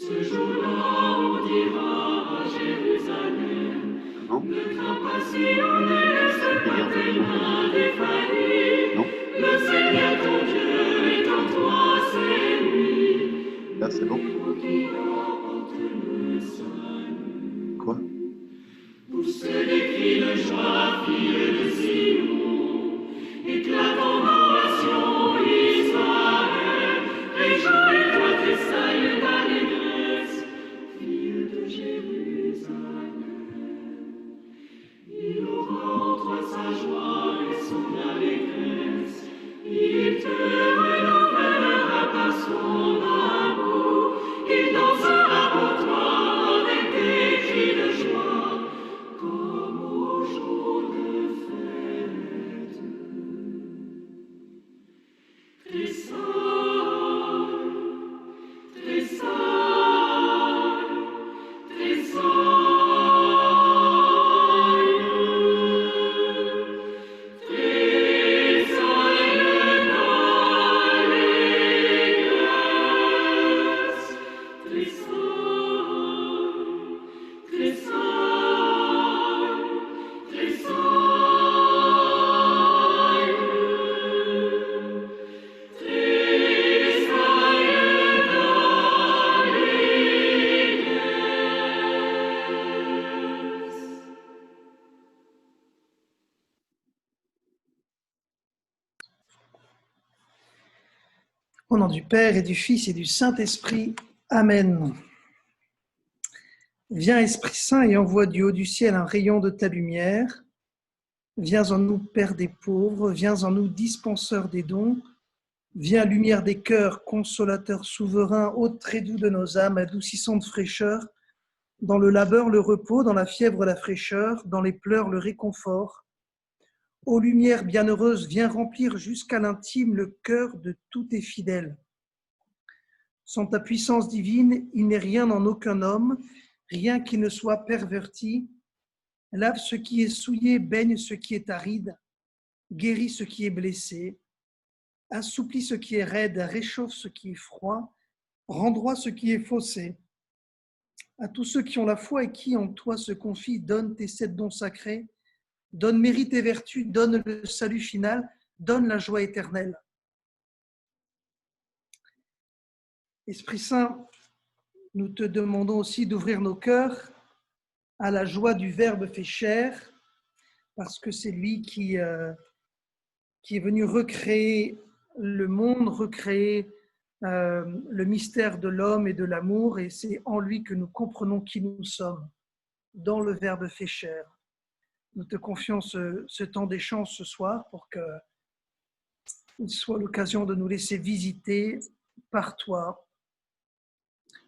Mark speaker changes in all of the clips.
Speaker 1: Ce jour-là, on dira à Jérusalem,
Speaker 2: Non,
Speaker 1: ne crains pas si on ne laisse pas tes mains défaillir.
Speaker 2: non,
Speaker 1: Le Seigneur ton Dieu est en toi, c'est lui.
Speaker 2: là c'est bon.
Speaker 1: Vous qui apporte le salut.
Speaker 2: Quoi?
Speaker 1: Pousse des cris de joie, fille de Sion, éclate en ovation, Israël, réjouis-toi, tressaille d'allégresse, fille de Jérusalem. Il aura en toi sa joie et son allégresse, il te renouvellera par son amour, il dansera pour toi avec des cris de joie, comme au jour de fête. Tressaille, tressaille,
Speaker 3: Au nom du Père et du Fils et du Saint-Esprit. Amen. Viens, Esprit Saint, et envoie du haut du ciel un rayon de ta lumière. Viens en nous, Père des pauvres, viens en nous, dispenseur des dons. Viens, lumière des cœurs, consolateur souverain, hôte très doux de nos âmes, adoucissante fraîcheur. Dans le labeur, le repos, dans la fièvre, la fraîcheur, dans les pleurs, le réconfort. Ô lumière bienheureuse, viens remplir jusqu'à l'intime le cœur de tous tes fidèles. Sans ta puissance divine, il n'est rien en aucun homme, rien qui ne soit perverti. Lave ce qui est souillé, baigne ce qui est aride, guéris ce qui est blessé, assouplis ce qui est raide, réchauffe ce qui est froid, rend droit ce qui est faussé. À tous ceux qui ont la foi et qui en toi se confient, donne tes 7 dons sacrés, donne mérite et vertu, donne le salut final, donne la joie éternelle. Esprit Saint, nous te demandons aussi d'ouvrir nos cœurs à la joie du Verbe fait chair, parce que c'est lui qui est venu recréer le monde, recréer le mystère de l'homme et de l'amour, et c'est en lui que nous comprenons qui nous sommes, dans le Verbe fait chair. Nous te confions ce temps d'échange ce soir pour qu'il soit l'occasion de nous laisser visiter par toi,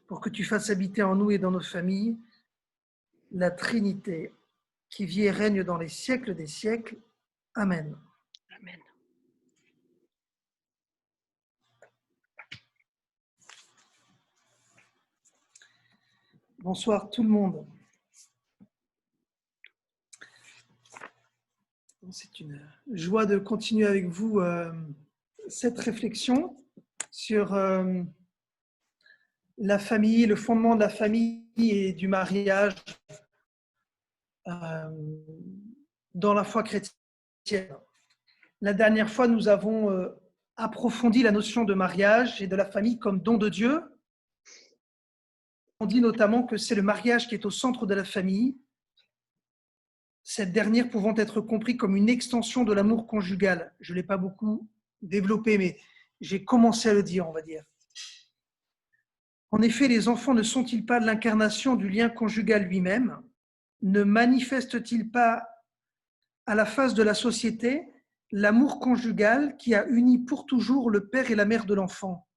Speaker 3: pour que tu fasses habiter en nous et dans nos familles la Trinité qui vit et règne dans les siècles des siècles. Amen.
Speaker 4: Amen.
Speaker 3: Bonsoir tout le monde. C'est une joie de continuer avec vous cette réflexion sur la famille, le fondement de la famille et du mariage dans la foi chrétienne. La dernière fois, nous avons approfondi la notion de mariage et de la famille comme don de Dieu. On dit notamment que c'est le mariage qui est au centre de la famille, cette dernière pouvant être comprise comme une extension de l'amour conjugal. Je ne l'ai pas beaucoup développé, mais j'ai commencé à le dire, on va dire. En effet, les enfants ne sont-ils pas l'incarnation du lien conjugal lui-même? Ne manifestent-ils pas à la face de la société l'amour conjugal qui a uni pour toujours le père et la mère de l'enfant?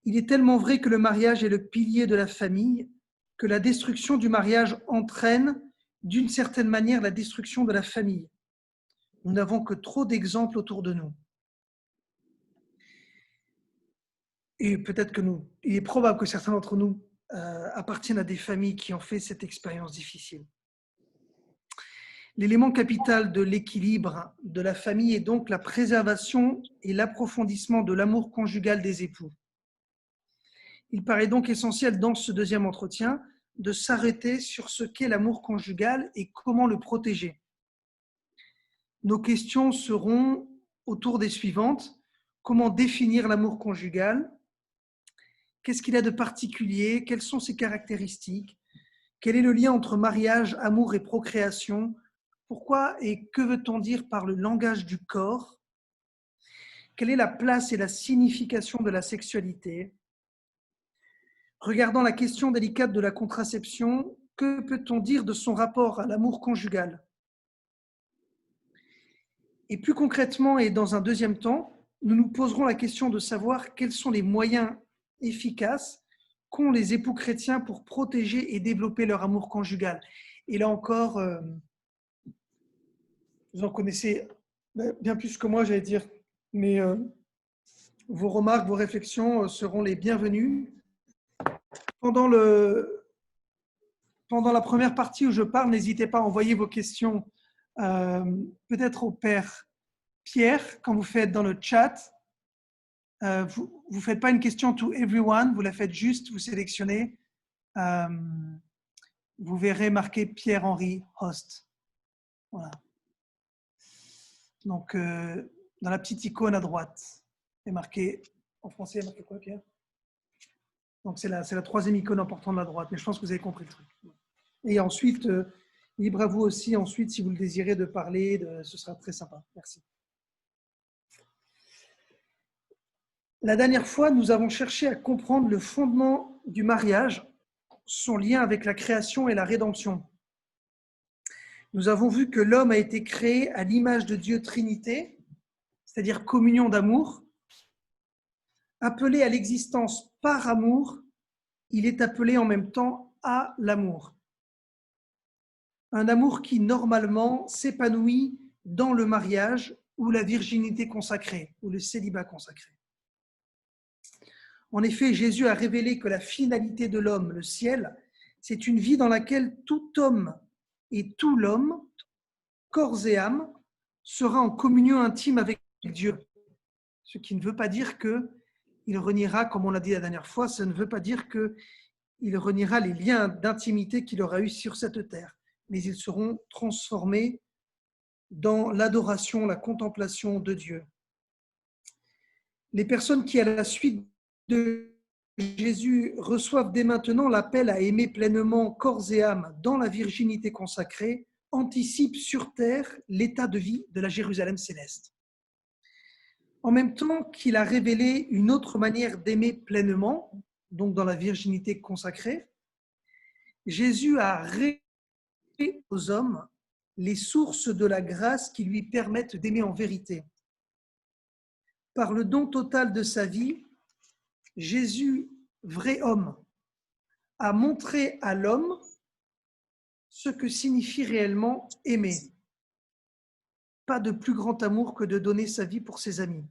Speaker 3: Il est tellement vrai que le mariage est le pilier de la famille que la destruction du mariage entraîne d'une certaine manière la destruction de la famille. Nous n'avons que trop d'exemples autour de nous. Et peut-être il est probable que certains d'entre nous appartiennent à des familles qui ont fait cette expérience difficile. L'élément capital de l'équilibre de la famille est donc la préservation et l'approfondissement de l'amour conjugal des époux. Il paraît donc essentiel dans ce deuxième entretien de s'arrêter sur ce qu'est l'amour conjugal et comment le protéger. Nos questions seront autour des suivantes. Comment définir l'amour conjugal? Qu'est-ce qu'il a de particulier? Quelles sont ses caractéristiques? Quel est le lien entre mariage, amour et procréation? Pourquoi et que veut-on dire par le langage du corps? Quelle est la place et la signification de la sexualité? Regardant la question délicate de la contraception, que peut-on dire de son rapport à l'amour conjugal? Et plus concrètement et dans un deuxième temps, nous nous poserons la question de savoir quels sont les moyens efficaces qu'ont les époux chrétiens pour protéger et développer leur amour conjugal. Et là encore, vous en connaissez bien plus que moi, j'allais dire, mais vos remarques, vos réflexions seront les bienvenues. Pendant la première partie où je parle, n'hésitez pas à envoyer vos questions peut-être au Père Pierre, quand vous faites dans le chat. Vous ne faites pas une question to everyone, vous la faites juste, vous sélectionnez. Vous verrez marqué Pierre-Henri Host. Voilà. Donc, dans la petite icône à droite, est marqué, en français, il est marqué quoi, Pierre? Donc, c'est la troisième icône importante de la droite, mais je pense que vous avez compris le truc. Et ensuite, libre à vous aussi, ensuite, si vous le désirez, de parler, ce sera très sympa. Merci. La dernière fois, nous avons cherché à comprendre le fondement du mariage, son lien avec la création et la rédemption. Nous avons vu que l'homme a été créé à l'image de Dieu Trinité, c'est-à-dire communion d'amour. Appelé à l'existence par amour, il est appelé en même temps à l'amour. Un amour qui, normalement, s'épanouit dans le mariage ou la virginité consacrée, ou le célibat consacré. En effet, Jésus a révélé que la finalité de l'homme, le ciel, c'est une vie dans laquelle tout homme et tout l'homme, corps et âme, sera en communion intime avec Dieu. Ce qui ne veut pas dire qu'il reniera, comme on l'a dit la dernière fois, ça ne veut pas dire qu'il reniera les liens d'intimité qu'il aura eus sur cette terre, mais ils seront transformés dans l'adoration, la contemplation de Dieu. Les personnes qui, à la suite de Jésus, reçoivent dès maintenant l'appel à aimer pleinement corps et âme dans la virginité consacrée, anticipent sur terre l'état de vie de la Jérusalem céleste. En même temps qu'il a révélé une autre manière d'aimer pleinement, donc dans la virginité consacrée, Jésus a révélé aux hommes les sources de la grâce qui lui permettent d'aimer en vérité. Par le don total de sa vie, Jésus, vrai homme, a montré à l'homme ce que signifie réellement aimer. Pas de plus grand amour que de donner sa vie pour ses amis.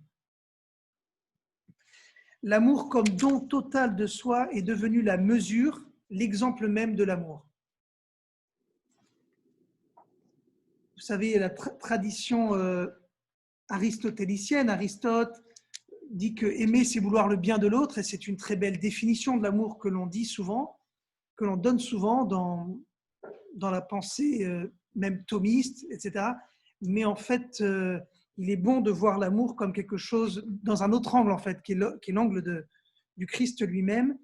Speaker 3: L'amour comme don total de soi est devenu la mesure, l'exemple même de l'amour. Vous savez, la tradition aristotélicienne, Aristote dit que aimer, c'est vouloir le bien de l'autre, et c'est une très belle définition de l'amour que l'on dit souvent, que l'on donne souvent dans la pensée même thomiste, etc. Mais en fait, il est bon de voir l'amour comme quelque chose dans un autre angle, en fait, qui est l'angle du Christ lui-même,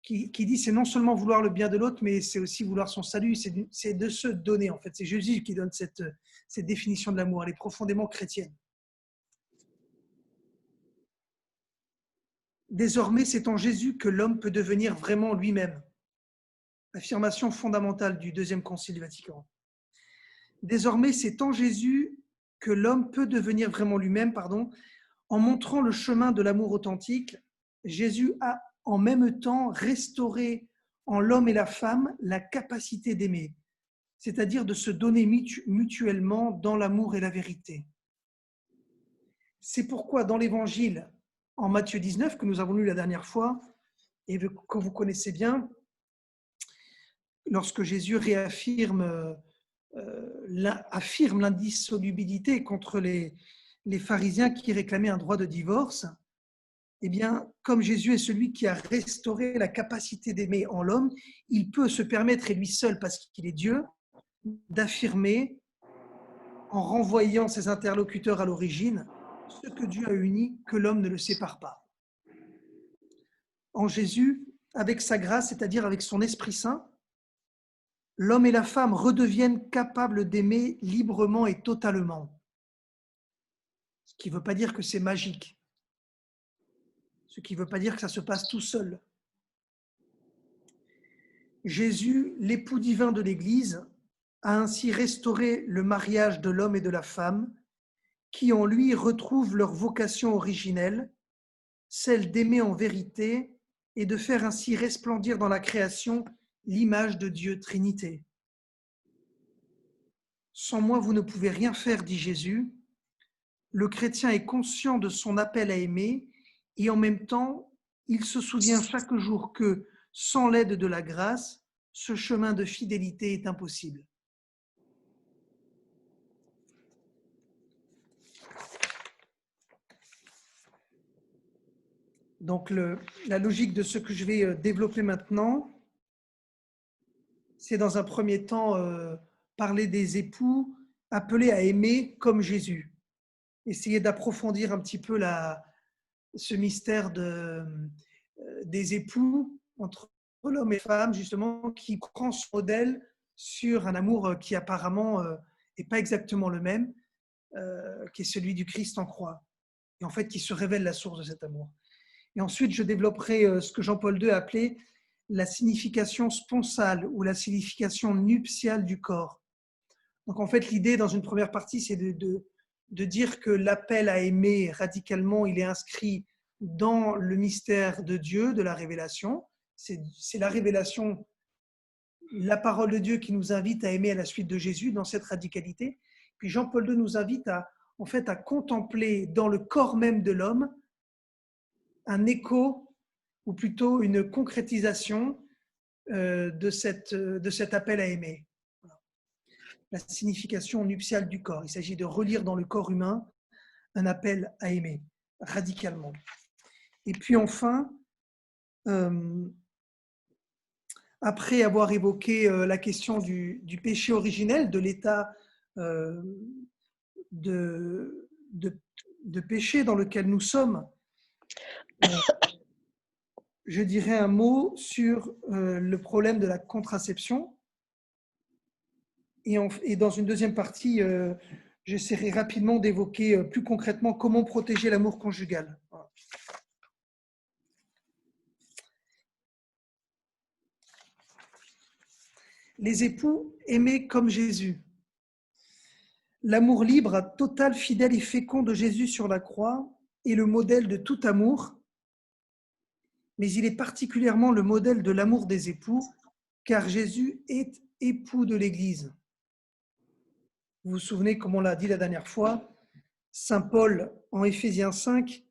Speaker 3: qui dit c'est non seulement vouloir le bien de l'autre, mais c'est aussi vouloir son salut, c'est de se donner, en fait. C'est Jésus qui donne cette définition de l'amour, elle est profondément chrétienne. Désormais, c'est en Jésus que l'homme peut devenir vraiment lui-même. Affirmation fondamentale du Deuxième Concile du Vatican. Désormais, c'est en Jésus que l'homme peut devenir vraiment lui-même, en montrant le chemin de l'amour authentique. Jésus a en même temps restauré en l'homme et la femme la capacité d'aimer, c'est-à-dire de se donner mutuellement dans l'amour et la vérité. C'est pourquoi dans l'Évangile, en Matthieu 19, que nous avons lu la dernière fois, et que vous connaissez bien, lorsque Jésus affirme l'indissolubilité contre les pharisiens qui réclamaient un droit de divorce, eh bien, comme Jésus est celui qui a restauré la capacité d'aimer en l'homme, il peut se permettre, et lui seul, parce qu'il est Dieu, d'affirmer, en renvoyant ses interlocuteurs à l'origine, ce que Dieu a uni, que l'homme ne le sépare pas. En Jésus, avec sa grâce, c'est-à-dire avec son Esprit Saint, l'homme et la femme redeviennent capables d'aimer librement et totalement. Ce qui ne veut pas dire que c'est magique. Ce qui ne veut pas dire que ça se passe tout seul. Jésus, l'époux divin de l'Église, a ainsi restauré le mariage de l'homme et de la femme, qui en lui retrouvent leur vocation originelle, celle d'aimer en vérité et de faire ainsi resplendir dans la création l'image de Dieu Trinité. Sans moi, vous ne pouvez rien faire, dit Jésus. Le chrétien est conscient de son appel à aimer et en même temps, il se souvient chaque jour que, sans l'aide de la grâce, ce chemin de fidélité est impossible. Donc, la logique de ce que je vais développer maintenant, c'est dans un premier temps parler des époux appelés à aimer comme Jésus. Essayer d'approfondir un petit peu ce mystère des époux entre l'homme et la femme, justement, qui prend son modèle sur un amour qui apparemment n'est pas exactement le même, qui est celui du Christ en croix, et en fait qui se révèle la source de cet amour. Et ensuite, je développerai ce que Jean-Paul II a appelé la signification sponsale ou la signification nuptiale du corps. Donc en fait, l'idée dans une première partie, c'est de dire que l'appel à aimer radicalement, il est inscrit dans le mystère de Dieu, de la révélation. C'est la révélation, la parole de Dieu qui nous invite à aimer à la suite de Jésus dans cette radicalité. Puis Jean-Paul II nous invite à contempler dans le corps même de l'homme un écho, ou plutôt une concrétisation de cet appel à aimer. Voilà. La signification nuptiale du corps. Il s'agit de relire dans le corps humain un appel à aimer, radicalement. Et puis enfin, après avoir évoqué la question du péché originel, de l'état de péché dans lequel nous sommes, je dirais un mot sur le problème de la contraception. Et dans une deuxième partie, j'essaierai rapidement d'évoquer plus concrètement comment protéger l'amour conjugal. Voilà. Les époux aimés comme Jésus. L'amour libre, total, fidèle et fécond de Jésus sur la croix est le modèle de tout amour, mais il est particulièrement le modèle de l'amour des époux, car Jésus est époux de l'Église. Vous vous souvenez, comme on l'a dit la dernière fois, saint Paul, en Éphésiens 5,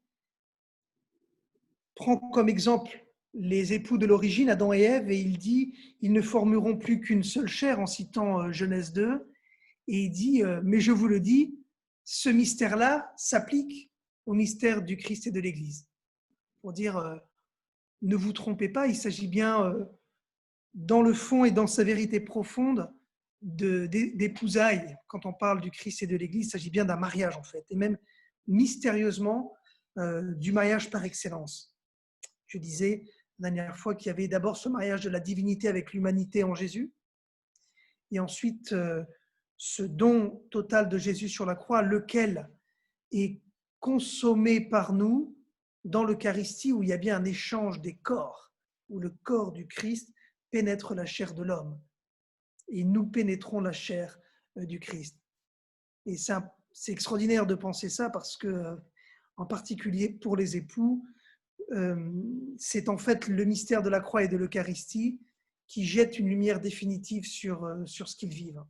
Speaker 3: prend comme exemple les époux de l'origine, Adam et Ève, et il dit « Ils ne formeront plus qu'une seule chair » en citant Genèse 2, et il dit « Mais je vous le dis, ce mystère-là s'applique au mystère du Christ et de l'Église. » Pour dire « Ne vous trompez pas, il s'agit bien, dans le fond et dans sa vérité profonde, d'épousailles. Quand on parle du Christ et de l'Église, il s'agit bien d'un mariage en fait, et même mystérieusement du mariage par excellence. Je disais la dernière fois qu'il y avait d'abord ce mariage de la divinité avec l'humanité en Jésus, et ensuite ce don total de Jésus sur la croix, lequel est consommé par nous dans l'Eucharistie, où il y a bien un échange des corps, où le corps du Christ pénètre la chair de l'homme, et nous pénétrons la chair du Christ. Et c'est extraordinaire de penser ça parce que, en particulier pour les époux, c'est en fait le mystère de la croix et de l'Eucharistie qui jette une lumière définitive sur ce qu'ils vivent.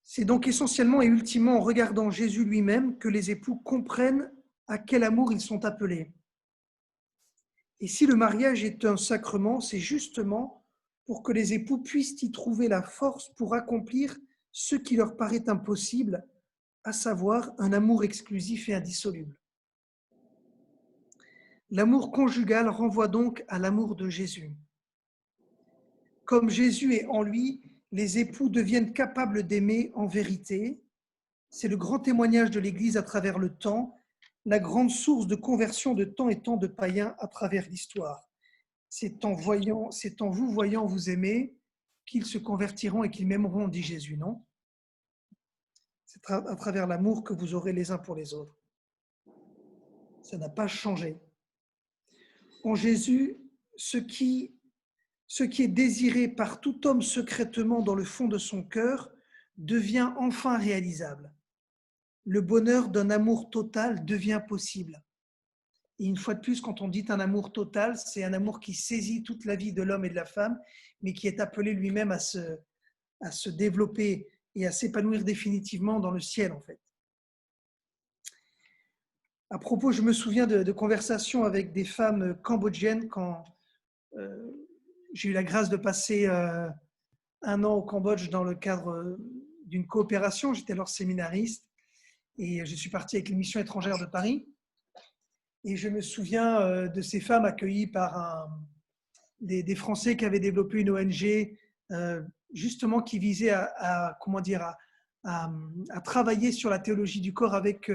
Speaker 3: C'est donc essentiellement et ultimement en regardant Jésus lui-même que les époux comprennent à quel amour ils sont appelés. Et si le mariage est un sacrement, c'est justement pour que les époux puissent y trouver la force pour accomplir ce qui leur paraît impossible, à savoir un amour exclusif et indissoluble. L'amour conjugal renvoie donc à l'amour de Jésus. Comme Jésus est en lui, les époux deviennent capables d'aimer en vérité. C'est le grand témoignage de l'Église à travers le temps, la grande source de conversion de tant et tant de païens à travers l'histoire. C'est en vous voyant vous aimer qu'ils se convertiront et qu'ils m'aimeront, dit Jésus, non? C'est à travers l'amour que vous aurez les uns pour les autres. Ça n'a pas changé. En Jésus, ce qui est désiré par tout homme secrètement dans le fond de son cœur devient enfin réalisable. Le bonheur d'un amour total devient possible. Et une fois de plus, quand on dit un amour total, c'est un amour qui saisit toute la vie de l'homme et de la femme, mais qui est appelé lui-même à se développer et à s'épanouir définitivement dans le ciel, en fait. À propos, je me souviens de conversations avec des femmes cambodgiennes quand j'ai eu la grâce de passer 1 an au Cambodge dans le cadre d'une coopération. J'étais alors séminariste et je suis parti avec les missions étrangères de Paris. Et je me souviens de ces femmes accueillies par des Français qui avaient développé une ONG justement qui visait à travailler sur la théologie du corps avec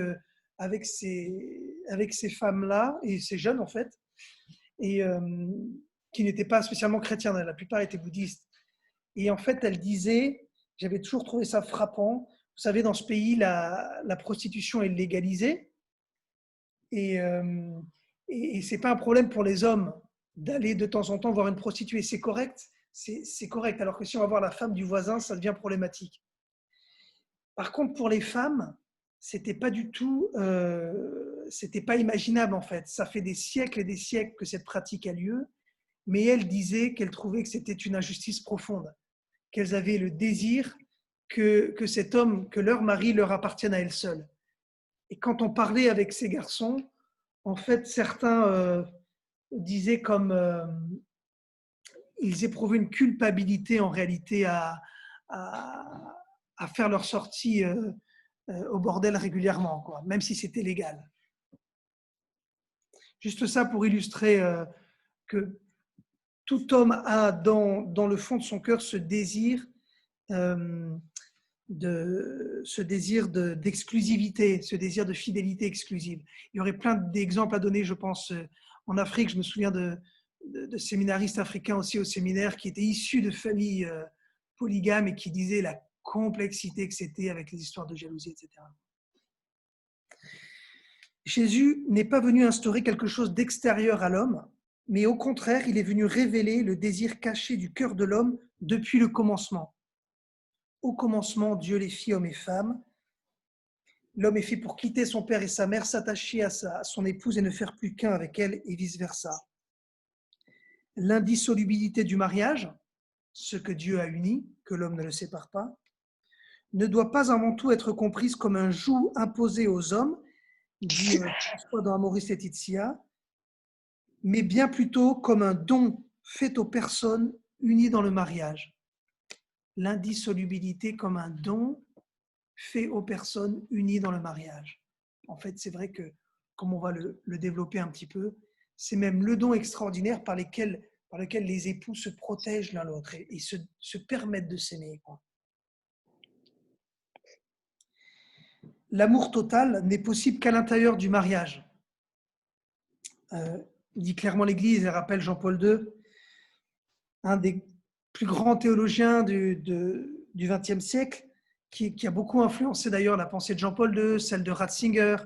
Speaker 3: ces femmes-là et ces jeunes en fait, et qui n'étaient pas spécialement chrétiens, la plupart étaient bouddhistes. Et en fait, elle disait, j'avais toujours trouvé ça frappant, vous savez, dans ce pays, la prostitution est légalisée et ce n'est pas un problème pour les hommes d'aller de temps en temps voir une prostituée, c'est correct, c'est correct, alors que si on va voir la femme du voisin, ça devient problématique. Par contre, pour les femmes, c'était pas du tout, c'était pas imaginable en fait. Ça fait des siècles et des siècles que cette pratique a lieu, mais elle disait qu'elle trouvait que c'était une injustice profonde, qu'elles avaient le désir que cet homme, que leur mari leur appartienne à elles seules. Et quand on parlait avec ces garçons, en fait, certains disaient comme ils éprouvaient une culpabilité en réalité à faire leur sortie au bordel régulièrement, quoi, même si c'était légal. Juste ça pour illustrer que tout homme a dans le fond de son cœur ce désir d'exclusivité, ce désir de fidélité exclusive. Il y aurait plein d'exemples à donner, je pense, en Afrique. Je me souviens de séminaristes africains aussi au séminaire qui étaient issus de familles polygames et qui disaient la complexité que c'était avec les histoires de jalousie, etc. Jésus n'est pas venu instaurer quelque chose d'extérieur à l'homme, mais au contraire, il est venu révéler le désir caché du cœur de l'homme depuis le commencement. Au commencement, Dieu les fit hommes et femmes. L'homme est fait pour quitter son père et sa mère, s'attacher à son épouse et ne faire plus qu'un avec elle, et vice-versa. L'indissolubilité du mariage, ce que Dieu a uni, que l'homme ne le sépare pas, ne doit pas avant tout être comprise comme un joug imposé aux hommes, dit François dans Amoris Laetitia, mais bien plutôt comme un don fait aux personnes unies dans le mariage. L'indissolubilité comme un don fait aux personnes unies dans le mariage. En fait, c'est vrai que, comme on va le développer un petit peu, c'est même le don extraordinaire par lequel les époux se protègent l'un l'autre et se permettent de s'aimer. L'amour total n'est possible qu'à l'intérieur du mariage. Dit clairement l'Église, elle rappelle Jean-Paul II, un des plus grands théologiens du XXe siècle, qui a beaucoup influencé d'ailleurs la pensée de Jean-Paul II, celle de Ratzinger,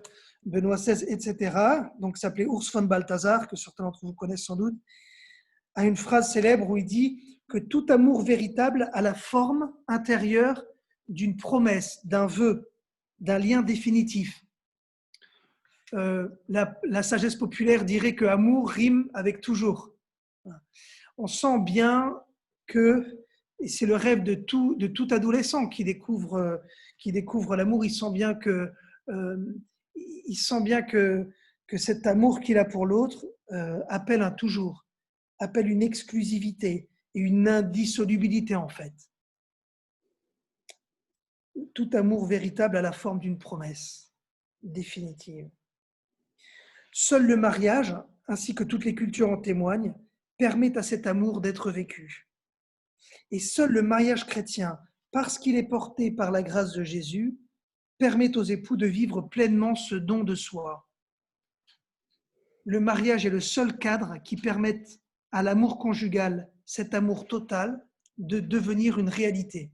Speaker 3: Benoît XVI, etc. Donc, s'appelait Urs von Balthasar, que certains d'entre vous connaissent sans doute, a une phrase célèbre où il dit que tout amour véritable a la forme intérieure d'une promesse, d'un vœu, d'un lien définitif. La sagesse populaire dirait que amour rime avec toujours. On sent bien que, et c'est le rêve de tout adolescent qui découvre l'amour, il sent bien que cet amour qu'il a pour l'autre appelle un toujours, appelle une exclusivité et une indissolubilité en fait. tout amour véritable a la forme d'une promesse définitive. Seul le mariage, ainsi que toutes les cultures en témoignent, permet à cet amour d'être vécu. Et seul le mariage chrétien, parce qu'il est porté par la grâce de Jésus, permet aux époux de vivre pleinement ce don de soi. Le mariage est le seul cadre qui permette à l'amour conjugal, cet amour total, de devenir une réalité.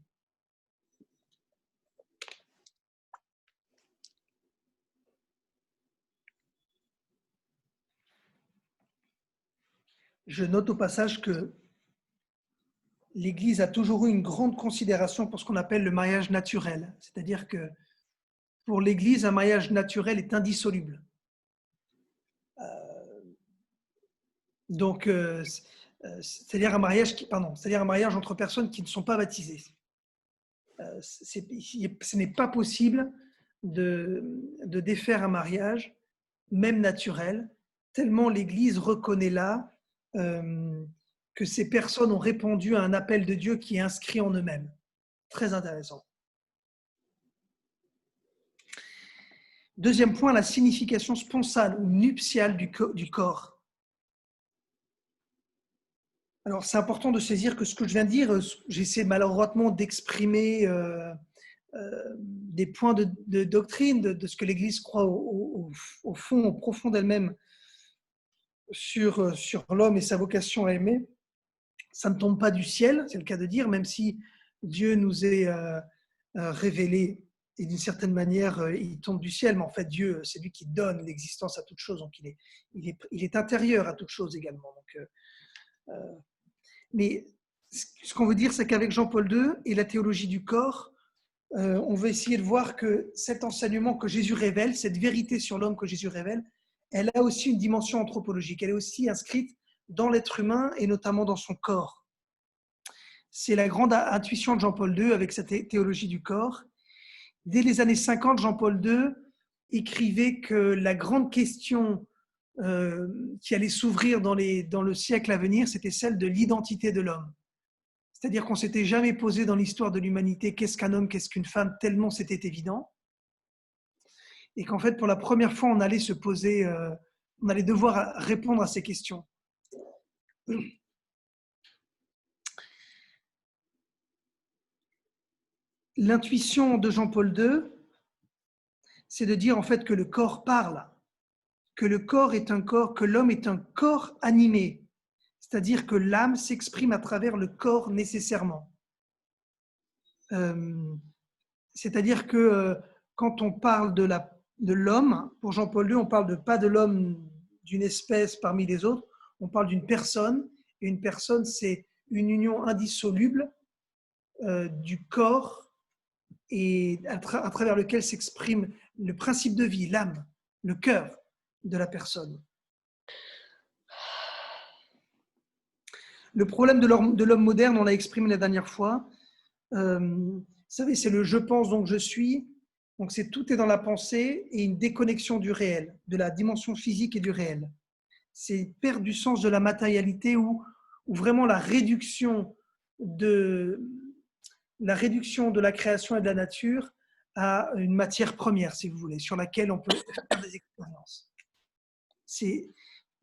Speaker 3: Je note au passage que l'Église a toujours eu une grande considération pour ce qu'on appelle le mariage naturel. C'est-à-dire que pour l'Église, un mariage naturel est indissoluble. Donc, c'est-à-dire un mariage entre personnes qui ne sont pas baptisées. Ce n'est pas possible de défaire un mariage, même naturel, tellement l'Église reconnaît là que ces personnes ont répondu à un appel de Dieu qui est inscrit en eux-mêmes. Très intéressant. Deuxième point, la signification sponsale ou nuptiale du corps. Alors, c'est important de saisir que ce que je viens de dire, j'essaie maladroitement d'exprimer des points de doctrine, de ce que l'Église croit au fond, au profond d'elle-même sur l'homme et sa vocation à aimer. Ça ne tombe pas du ciel, c'est le cas de dire, même si Dieu nous est révélé et d'une certaine manière, il tombe du ciel, mais en fait, Dieu, c'est lui qui donne l'existence à toute chose, donc il est intérieur à toute chose également. Donc, mais ce qu'on veut dire, c'est qu'avec Jean-Paul II et la théologie du corps, on veut essayer de voir que cet enseignement que Jésus révèle, cette vérité sur l'homme que Jésus révèle, elle a aussi une dimension anthropologique, elle est aussi inscrite dans l'être humain et notamment dans son corps. C'est la grande intuition de Jean-Paul II avec cette théologie du corps. Dès les années 50, Jean-Paul II écrivait que la grande question qui allait s'ouvrir dans le siècle à venir, c'était celle de l'identité de l'homme. C'est-à-dire qu'on ne s'était jamais posé dans l'histoire de l'humanité qu'est-ce qu'un homme, qu'est-ce qu'une femme, tellement c'était évident. Et qu'en fait, pour la première fois, on allait se poser, on allait devoir répondre à ces questions. L'intuition de Jean-Paul II, c'est de dire en fait que le corps parle, que le corps est un corps, que l'homme est un corps animé, c'est-à-dire que l'âme s'exprime à travers le corps nécessairement. C'est-à-dire que quand on parle de l'homme, pour Jean-Paul II, on parle pas de l'homme d'une espèce parmi les autres, on parle d'une personne, et une personne, c'est une union indissoluble du corps et à travers lequel s'exprime le principe de vie, l'âme, le cœur de la personne. Le problème de l'homme moderne, on l'a exprimé la dernière fois, vous savez, c'est le « je pense donc je suis », donc tout est dans la pensée et une déconnexion du réel, de la dimension physique et du réel. C'est perdre du sens de la matérialité ou vraiment la réduction de la création et de la nature à une matière première, si vous voulez, sur laquelle on peut faire des expériences. C'est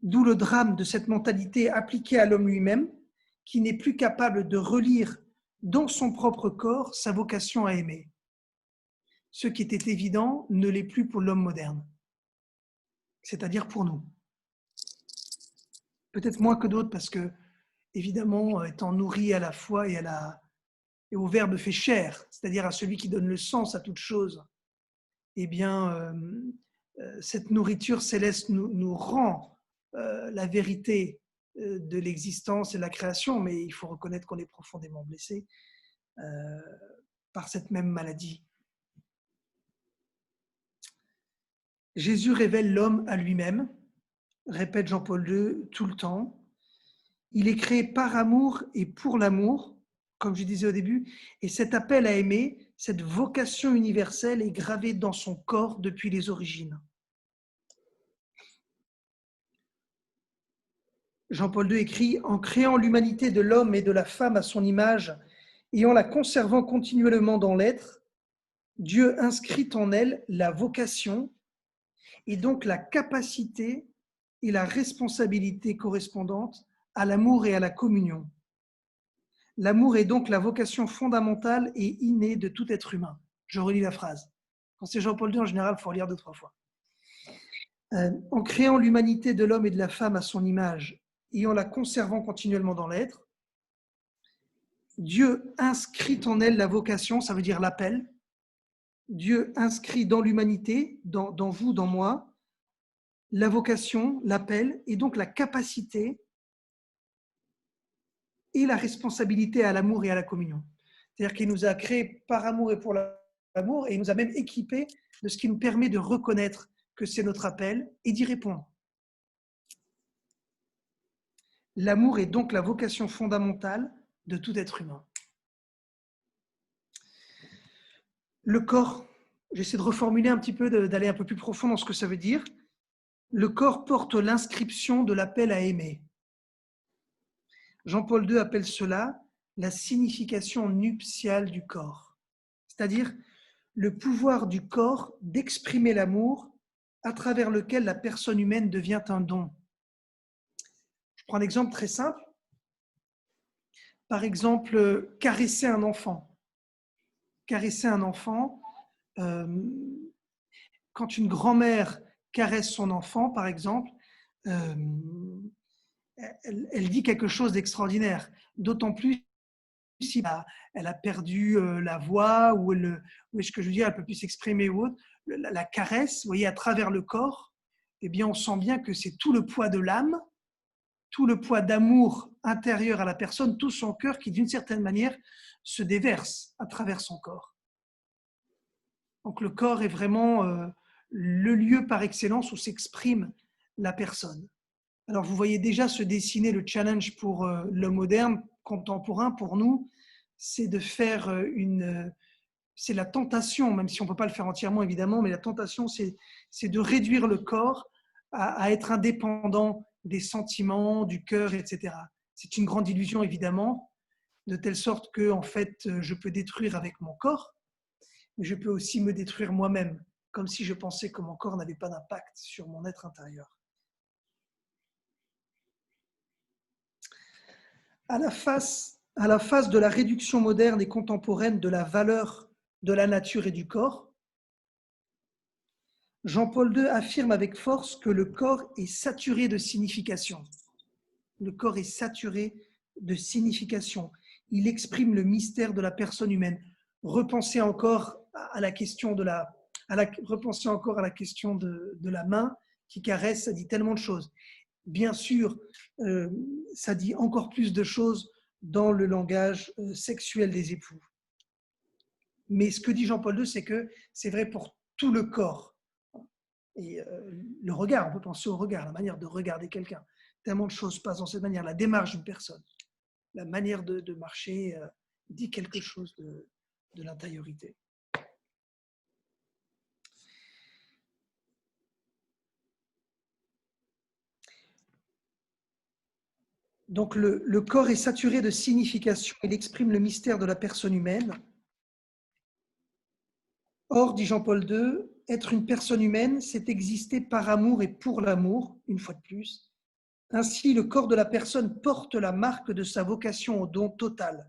Speaker 3: d'où le drame de cette mentalité appliquée à l'homme lui-même, qui n'est plus capable de relire dans son propre corps sa vocation à aimer. Ce qui était évident ne l'est plus pour l'homme moderne, c'est-à-dire pour nous. Peut-être moins que d'autres parce que, évidemment, étant nourri à la foi et au Verbe fait chair, c'est-à-dire à celui qui donne le sens à toute chose, eh bien, cette nourriture céleste nous rend la vérité de l'existence et de la création, mais il faut reconnaître qu'on est profondément blessé par cette même maladie. Jésus révèle l'homme à lui-même, répète Jean-Paul II tout le temps. Il est créé par amour et pour l'amour, comme je disais au début, et cet appel à aimer, cette vocation universelle est gravée dans son corps depuis les origines. Jean-Paul II écrit « En créant l'humanité de l'homme et de la femme à son image et en la conservant continuellement dans l'être, Dieu inscrit en elle la vocation et donc la capacité et la responsabilité correspondantes à l'amour et à la communion. L'amour est donc la vocation fondamentale et innée de tout être humain. Je relis la phrase. Quand c'est Jean-Paul II, en général, il faut relire 2-3 fois. En créant l'humanité de l'homme et de la femme à son image et en la conservant continuellement dans l'être, Dieu inscrit en elle la vocation, ça veut dire l'appel. Dieu inscrit dans l'humanité, dans vous, dans moi, la vocation, l'appel, et donc la capacité et la responsabilité à l'amour et à la communion. C'est-à-dire qu'il nous a créés par amour et pour l'amour, et il nous a même équipés de ce qui nous permet de reconnaître que c'est notre appel et d'y répondre. L'amour est donc la vocation fondamentale de tout être humain. Le corps, j'essaie de reformuler un petit peu, d'aller un peu plus profond dans ce que ça veut dire. Le corps porte l'inscription de l'appel à aimer. Jean-Paul II appelle cela la signification nuptiale du corps, c'est-à-dire le pouvoir du corps d'exprimer l'amour à travers lequel la personne humaine devient un don. Je prends un exemple très simple. Par exemple, caresser un enfant. Caresser un enfant, quand une grand-mère caresse son enfant, par exemple, elle dit quelque chose d'extraordinaire, d'autant plus si elle a perdu la voix ou ce que je veux dire, elle ne peut plus s'exprimer ou autre. La caresse, vous voyez, à travers le corps, eh bien, on sent bien que c'est tout le poids de l'âme, tout le poids d'amour intérieur à la personne, tout son cœur qui, d'une certaine manière, se déverse à travers son corps. Donc le corps est vraiment le lieu par excellence où s'exprime la personne. Alors vous voyez déjà se dessiner le challenge pour l'homme moderne, contemporain, pour nous, c'est de faire c'est la tentation, même si on ne peut pas le faire entièrement évidemment, mais la tentation c'est de réduire le corps à être indépendant des sentiments, du cœur, etc. C'est une grande illusion évidemment, de telle sorte que en fait je peux détruire avec mon corps, mais je peux aussi me détruire moi-même, comme si je pensais que mon corps n'avait pas d'impact sur mon être intérieur. À la face de la réduction moderne et contemporaine de la valeur de la nature et du corps, Jean-Paul II affirme avec force que le corps est saturé de signification. Le corps est saturé de signification. Il exprime le mystère de la personne humaine. Repensez encore à la question de la main qui caresse, ça dit tellement de choses. Bien sûr, ça dit encore plus de choses dans le langage sexuel des époux. Mais ce que dit Jean-Paul II, c'est que c'est vrai pour tout le corps. Et le regard, on peut penser au regard, la manière de regarder quelqu'un. Tellement de choses passent dans cette manière. La démarche d'une personne, la manière de marcher dit quelque chose de l'intériorité. Donc le corps est saturé de signification, il exprime le mystère de la personne humaine. Or, dit Jean-Paul II, être une personne humaine, c'est exister par amour et pour l'amour, une fois de plus. Ainsi, le corps de la personne porte la marque de sa vocation au don total.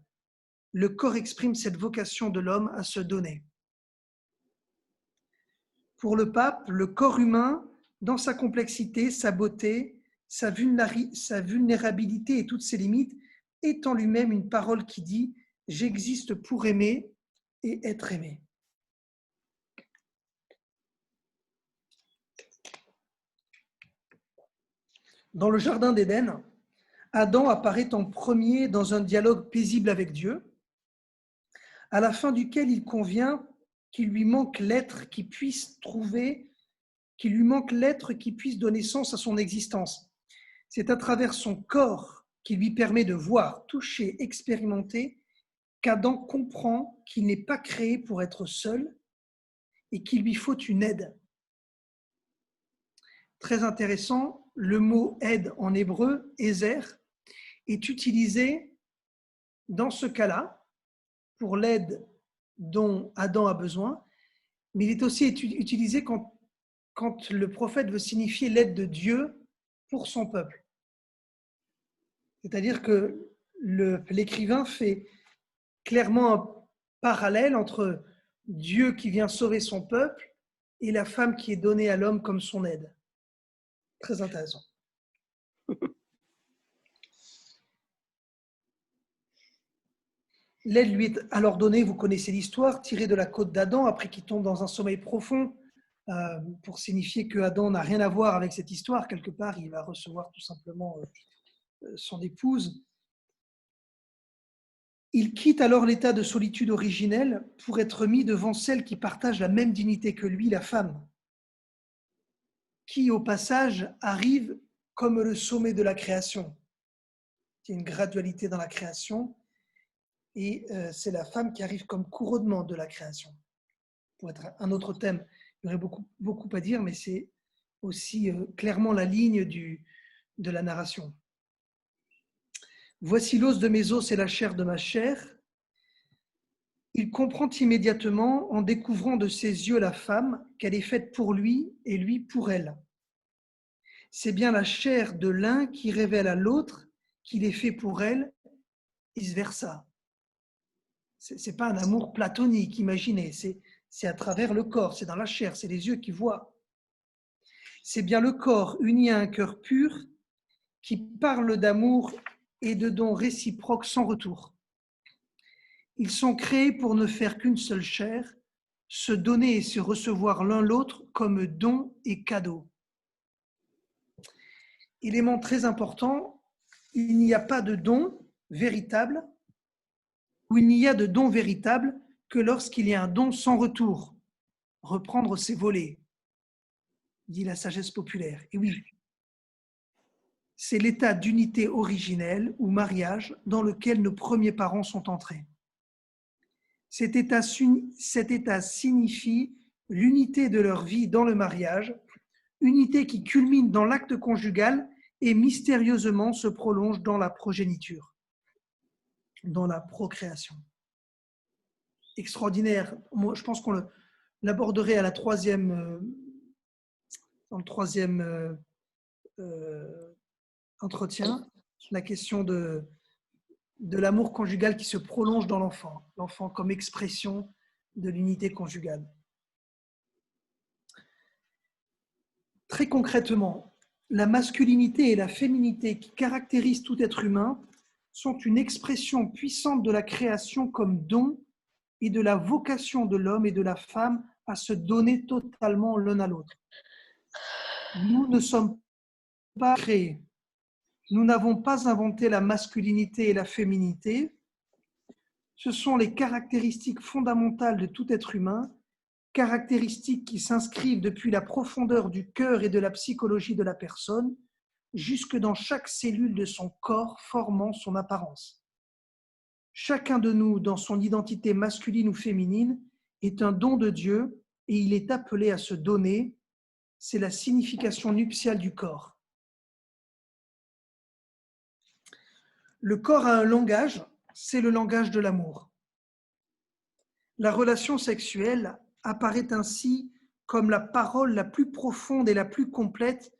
Speaker 3: Le corps exprime cette vocation de l'homme à se donner. Pour le pape, le corps humain, dans sa complexité, sa beauté, sa vulnérabilité et toutes ses limites, est en lui-même une parole qui dit « J'existe pour aimer et être aimé ». Dans le jardin d'Éden, Adam apparaît en premier dans un dialogue paisible avec Dieu, à la fin duquel il convient qu'il lui manque l'être qui puisse donner sens à son existence. C'est à travers son corps qui lui permet de voir, toucher, expérimenter, qu'Adam comprend qu'il n'est pas créé pour être seul et qu'il lui faut une aide. Très intéressant, le mot aide en hébreu, ézer, est utilisé dans ce cas-là pour l'aide dont Adam a besoin, mais il est aussi utilisé quand le prophète veut signifier l'aide de Dieu pour son peuple. C'est-à-dire que l'écrivain fait clairement un parallèle entre Dieu qui vient sauver son peuple et la femme qui est donnée à l'homme comme son aide. Très intéressant. L'aide lui est alors donnée, vous connaissez l'histoire, tirée de la côte d'Adam après qu'il tombe dans un sommeil profond, pour signifier que Adam n'a rien à voir avec cette histoire. Quelque part, il va recevoir tout simplement son épouse. Il quitte alors l'état de solitude originel pour être mis devant celle qui partage la même dignité que lui, la femme, qui au passage arrive comme le sommet de la création. Il y a une gradualité dans la création et c'est la femme qui arrive comme couronnement de la création. Pour être un autre thème, il y aurait beaucoup à dire, mais c'est aussi clairement la ligne de la narration. Voici l'os de mes os et la chair de ma chair. Il comprend immédiatement, en découvrant de ses yeux la femme, qu'elle est faite pour lui et lui pour elle. C'est bien la chair de l'un qui révèle à l'autre qu'il est fait pour elle, vice versa. C'est pas un amour platonique, imaginez, c'est à travers le corps, c'est dans la chair, c'est les yeux qui voient. C'est bien le corps uni à un cœur pur qui parle d'amour et de dons réciproques sans retour. Ils sont créés pour ne faire qu'une seule chair, se donner et se recevoir l'un l'autre comme don et cadeau. Élément très important, il n'y a pas de don véritable, ou il n'y a de don véritable que lorsqu'il y a un don sans retour. Reprendre ses volets, dit la sagesse populaire. Et oui, c'est l'état d'unité originelle ou mariage dans lequel nos premiers parents sont entrés. Cet état signifie l'unité de leur vie dans le mariage, unité qui culmine dans l'acte conjugal et mystérieusement se prolonge dans la progéniture, dans la procréation. Extraordinaire. Moi, je pense qu'on l'aborderait à dans le troisième entretien, la question de l'amour conjugal qui se prolonge dans l'enfant comme expression de l'unité conjugale. Très concrètement, la masculinité et la féminité qui caractérisent tout être humain sont une expression puissante de la création comme don et de la vocation de l'homme et de la femme à se donner totalement l'un à l'autre. Nous ne sommes pas créés. Nous n'avons pas inventé la masculinité et la féminité. Ce sont les caractéristiques fondamentales de tout être humain, caractéristiques qui s'inscrivent depuis la profondeur du cœur et de la psychologie de la personne, jusque dans chaque cellule de son corps formant son apparence. Chacun de nous, dans son identité masculine ou féminine, est un don de Dieu et il est appelé à se donner. C'est la signification nuptiale du corps. Le corps a un langage, c'est le langage de l'amour. La relation sexuelle apparaît ainsi comme la parole la plus profonde et la plus complète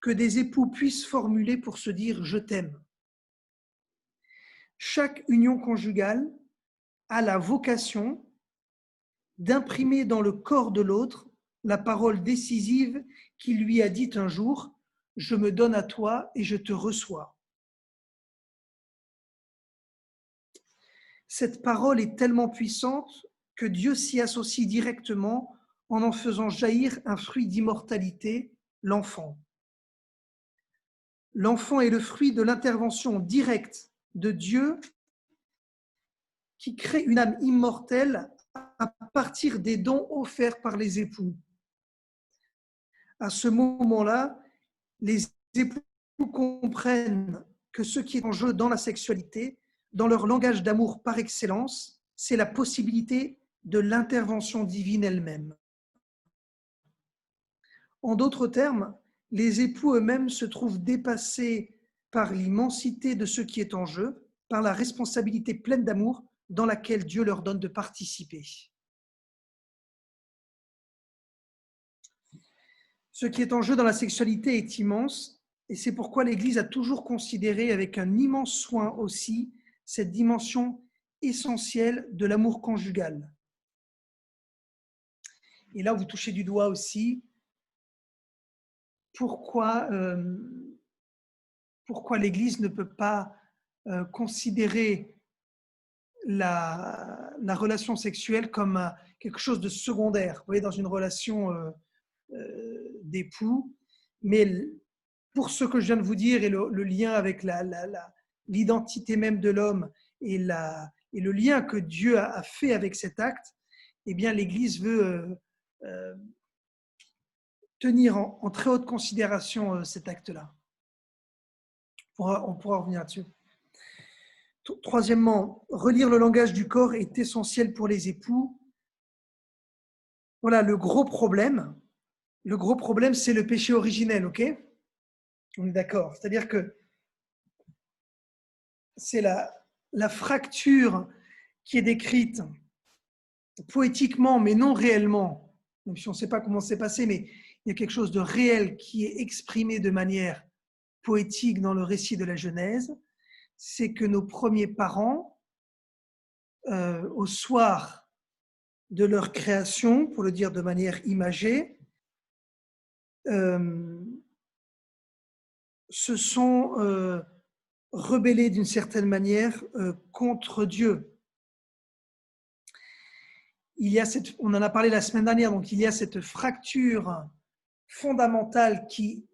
Speaker 3: que des époux puissent formuler pour se dire « je t'aime ». Chaque union conjugale a la vocation d'imprimer dans le corps de l'autre la parole décisive qui lui a dit un jour « je me donne à toi et je te reçois ». Cette parole est tellement puissante que Dieu s'y associe directement en faisant jaillir un fruit d'immortalité, l'enfant. L'enfant est le fruit de l'intervention directe de Dieu qui crée une âme immortelle à partir des dons offerts par les époux. À ce moment-là, les époux comprennent que ce qui est en jeu dans la sexualité, dans leur langage d'amour par excellence, c'est la possibilité de l'intervention divine elle-même. En d'autres termes, les époux eux-mêmes se trouvent dépassés par l'immensité de ce qui est en jeu, par la responsabilité pleine d'amour dans laquelle Dieu leur donne de participer. Ce qui est en jeu dans la sexualité est immense, et c'est pourquoi l'Église a toujours considéré avec un immense soin aussi cette dimension essentielle de l'amour conjugal. Et là, vous touchez du doigt aussi pourquoi l'Église ne peut pas considérer la relation sexuelle comme quelque chose de secondaire. Vous voyez, dans une relation d'époux, mais pour ce que je viens de vous dire et le lien avec l'identité même de l'homme et le lien que Dieu a fait avec cet acte, eh bien l'Église veut tenir en très haute considération cet acte-là. On pourra revenir là-dessus. Troisièmement, relire le langage du corps est essentiel pour les époux. Voilà, le gros problème, c'est le péché originel, ok? On est d'accord. C'est-à-dire que c'est la fracture qui est décrite poétiquement, mais non réellement, même si on ne sait pas comment c'est passé, mais il y a quelque chose de réel qui est exprimé de manière poétique dans le récit de la Genèse, c'est que nos premiers parents, au soir de leur création, pour le dire de manière imagée, se sont rebellés d'une certaine manière contre Dieu. On en a parlé la semaine dernière, donc il y a cette fracture fondamentale qui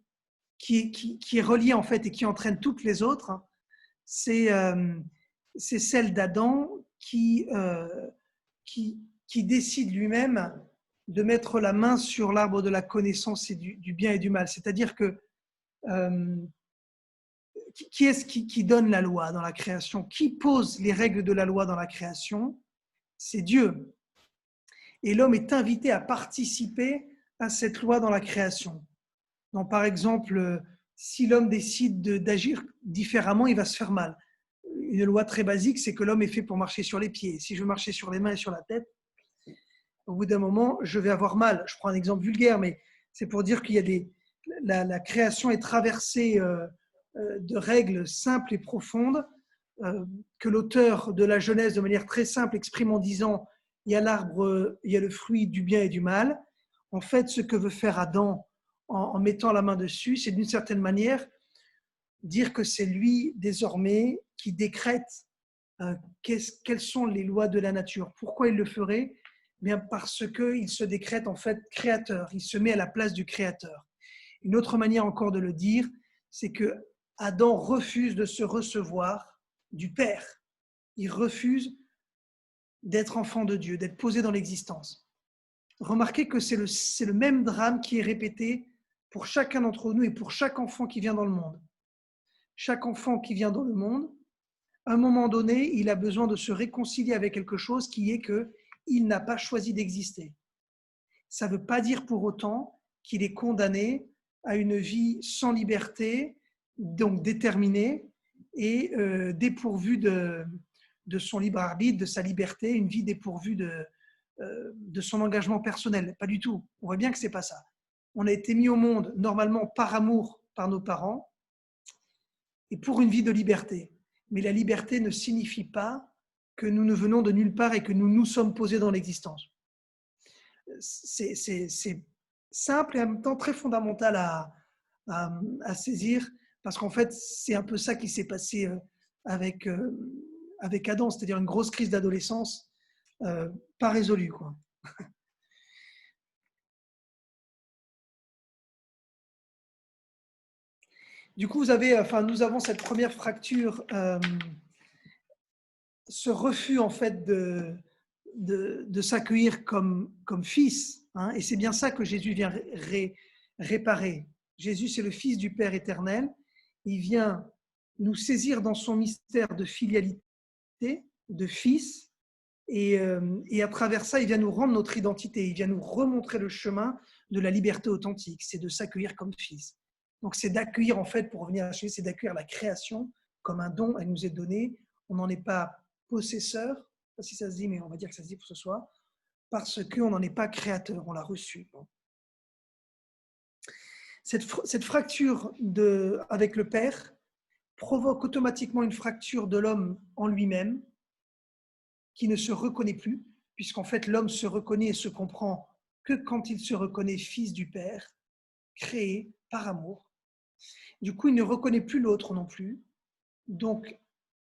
Speaker 3: est reliée en fait et qui entraîne toutes les autres. C'est celle d'Adam qui décide lui-même de mettre la main sur l'arbre de la connaissance et du bien et du mal. C'est-à-dire que qui est-ce qui donne la loi dans la création? Qui pose les règles de la loi dans la création? C'est Dieu. Et l'homme est invité à participer à cette loi dans la création. Donc, par exemple, si l'homme décide d'agir différemment, il va se faire mal. Une loi très basique, c'est que l'homme est fait pour marcher sur les pieds. Si je veux marcher sur les mains et sur la tête, au bout d'un moment, je vais avoir mal. Je prends un exemple vulgaire, mais c'est pour dire qu'il y a la création est traversée de règles simples et profondes que l'auteur de la Genèse, de manière très simple, exprime en disant il y a l'arbre, il y a le fruit du bien et du mal. En fait, ce que veut faire Adam en mettant la main dessus, c'est d'une certaine manière dire que c'est lui désormais qui décrète quelles sont les lois de la nature. Pourquoi il le ferait? Bien parce qu'il se décrète en fait créateur, il se met à la place du créateur. Une autre manière encore de le dire, c'est que Adam refuse de se recevoir du Père. Il refuse d'être enfant de Dieu, d'être posé dans l'existence. Remarquez que c'est le même drame qui est répété pour chacun d'entre nous et pour chaque enfant qui vient dans le monde. Chaque enfant qui vient dans le monde, à un moment donné, il a besoin de se réconcilier avec quelque chose qui est qu'il n'a pas choisi d'exister. Ça ne veut pas dire pour autant qu'il est condamné à une vie sans liberté, donc déterminée et dépourvue de son libre arbitre, de sa liberté, une vie dépourvue de son engagement personnel. Pas du tout. On voit bien que ce n'est pas ça. On a été mis au monde normalement par amour par nos parents et pour une vie de liberté. Mais la liberté ne signifie pas que nous ne venons de nulle part et que nous nous sommes posés dans l'existence. C'est simple et en même temps très fondamental à saisir, parce qu'en fait, c'est un peu ça qui s'est passé avec Adam, c'est-à-dire une grosse crise d'adolescence pas résolue, quoi. Du coup, nous avons cette première fracture, ce refus en fait de s'accueillir comme fils, hein, et c'est bien ça que Jésus vient réparer. Jésus, c'est le Fils du Père éternel. Il vient nous saisir dans son mystère de filialité, de fils, et à travers ça, il vient nous rendre notre identité. Il vient nous remontrer le chemin de la liberté authentique. C'est de s'accueillir comme fils. Donc, c'est d'accueillir, en fait, pour revenir à Jésus, c'est d'accueillir la création comme un don. Elle nous est donnée. On n'en est pas possesseur, je ne sais pas si ça se dit, mais on va dire que ça se dit pour ce soir, parce qu'on n'en est pas créateur, on l'a reçu. Cette fracture avec le Père provoque automatiquement une fracture de l'homme en lui-même qui ne se reconnaît plus, puisqu'en fait l'homme se reconnaît et se comprend que quand il se reconnaît fils du Père, créé par amour. Du coup, il ne reconnaît plus l'autre non plus. Donc,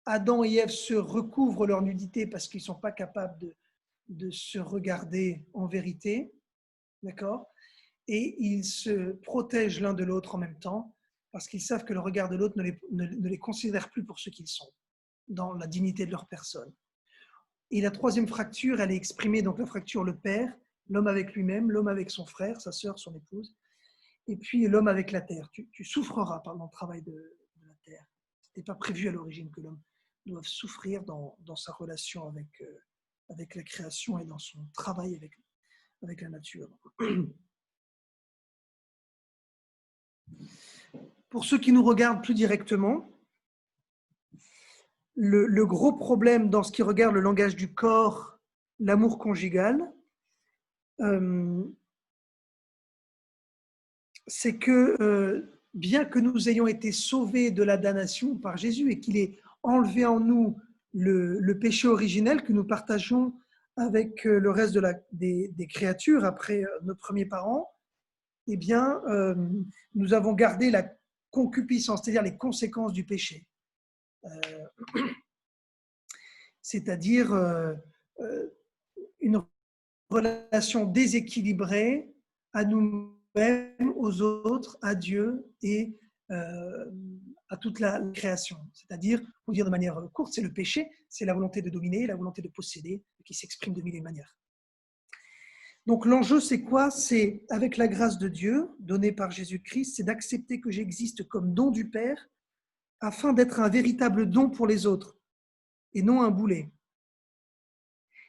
Speaker 3: Adam et Ève se recouvrent leur nudité parce qu'ils ne sont pas capables de se regarder en vérité, d'accord ? Et ils se protègent l'un de l'autre en même temps parce qu'ils savent que le regard de l'autre ne les considère plus pour ce qu'ils sont, dans la dignité de leur personne. Et la troisième fracture, elle est exprimée, donc la fracture le père, l'homme avec lui-même, l'homme avec son frère, sa sœur, son épouse, et puis l'homme avec la terre. Tu souffreras pendant le travail de la terre. Ce n'était pas prévu à l'origine que l'homme doive souffrir dans sa relation avec la création et dans son travail avec la nature. Pour ceux qui nous regardent plus directement, le gros problème dans ce qui regarde le langage du corps, l'amour conjugal, c'est que bien que nous ayons été sauvés de la damnation par Jésus et qu'il ait enlevé en nous le péché originel que nous partageons avec le reste des créatures après nos premiers parents, eh bien, nous avons gardé la concupiscence, c'est-à-dire les conséquences du péché. C'est-à-dire une relation déséquilibrée à nous-mêmes, aux autres, à Dieu et à toute la création. C'est-à-dire, pour dire de manière courte, c'est le péché, c'est la volonté de dominer, la volonté de posséder, qui s'exprime de mille et une manières. Donc l'enjeu, c'est quoi? C'est, avec la grâce de Dieu, donnée par Jésus-Christ, c'est d'accepter que j'existe comme don du Père, afin d'être un véritable don pour les autres, et non un boulet.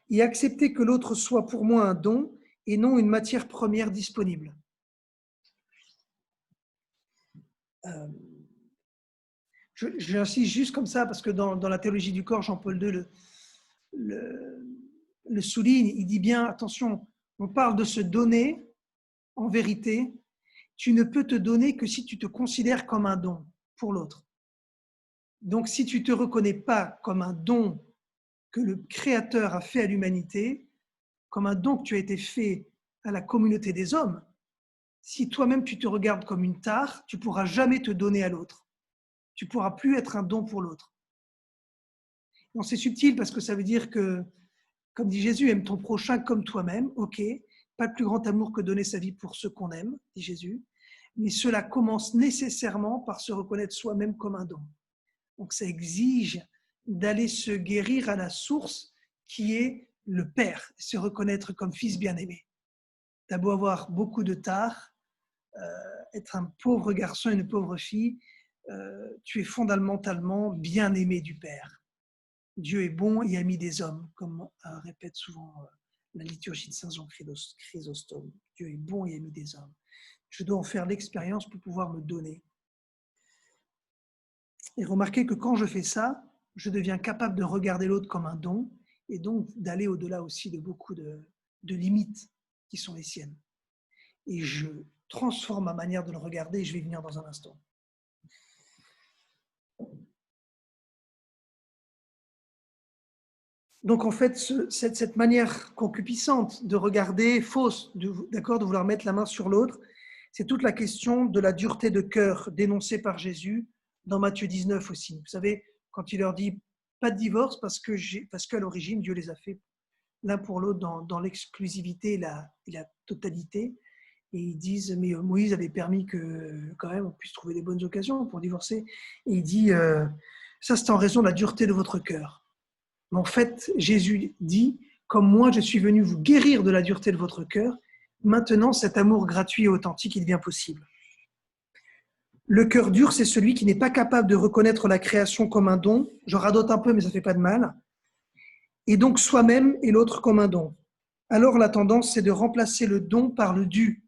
Speaker 3: Et accepter que l'autre soit pour moi un don, et non une matière première disponible. J'insiste juste comme ça, parce que dans la théologie du corps, Jean-Paul II le souligne, il dit bien, attention, on parle de se donner, en vérité, tu ne peux te donner que si tu te considères comme un don pour l'autre. Donc, si tu ne te reconnais pas comme un don que le Créateur a fait à l'humanité, comme un don que tu as été fait à la communauté des hommes, si toi-même tu te regardes comme une tare, tu ne pourras jamais te donner à l'autre. Tu ne pourras plus être un don pour l'autre. Donc, c'est subtil parce que ça veut dire que, comme dit Jésus, aime ton prochain comme toi-même, ok, pas de plus grand amour que donner sa vie pour ceux qu'on aime, dit Jésus, mais cela commence nécessairement par se reconnaître soi-même comme un don. Donc ça exige d'aller se guérir à la source qui est le Père, se reconnaître comme fils bien-aimé. T'as beau avoir beaucoup de tares, être un pauvre garçon et une pauvre fille, tu es fondamentalement bien-aimé du Père. Dieu est bon et ami des hommes, comme répète souvent la liturgie de Saint Jean Chrysostome. Dieu est bon et ami des hommes. Je dois en faire l'expérience pour pouvoir me donner. Et remarquez que quand je fais ça, je deviens capable de regarder l'autre comme un don et donc d'aller au-delà aussi de beaucoup de limites qui sont les siennes. Et je transforme ma manière de le regarder et je vais y venir dans un instant. Donc en fait, cette manière concupiscente de regarder, fausse, de vouloir mettre la main sur l'autre, c'est toute la question de la dureté de cœur dénoncée par Jésus dans Matthieu 19 aussi. Vous savez, quand il leur dit pas de divorce parce qu'à l'origine, Dieu les a fait l'un pour l'autre dans l'exclusivité et la totalité. Et ils disent, mais Moïse avait permis que quand même on puisse trouver des bonnes occasions pour divorcer. Et il dit, ça c'est en raison de la dureté de votre cœur. Mais en fait, Jésus dit, comme moi je suis venu vous guérir de la dureté de votre cœur, maintenant cet amour gratuit et authentique, il devient possible. Le cœur dur, c'est celui qui n'est pas capable de reconnaître la création comme un don. Je radote un peu, mais ça ne fait pas de mal. Et donc soi-même et l'autre comme un don. Alors la tendance, c'est de remplacer le don par le dû.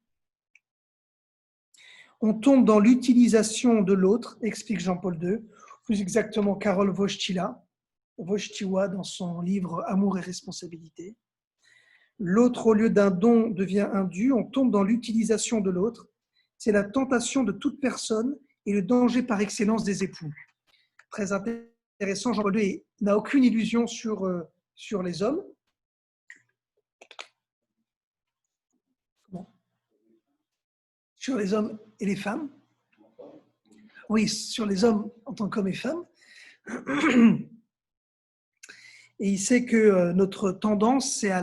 Speaker 3: On tombe dans l'utilisation de l'autre, explique Jean-Paul II, plus exactement Karol Wojtyła dans son livre « Amour et responsabilité ». L'autre, au lieu d'un don, devient un dû. On tombe dans l'utilisation de l'autre c'est la tentation de toute personne et le danger par excellence des époux. Très intéressant, Jean-Paul II n'a aucune illusion sur les hommes. Sur les hommes et les femmes. Oui, sur les hommes en tant qu'hommes et femmes. Et il sait que notre tendance, c'est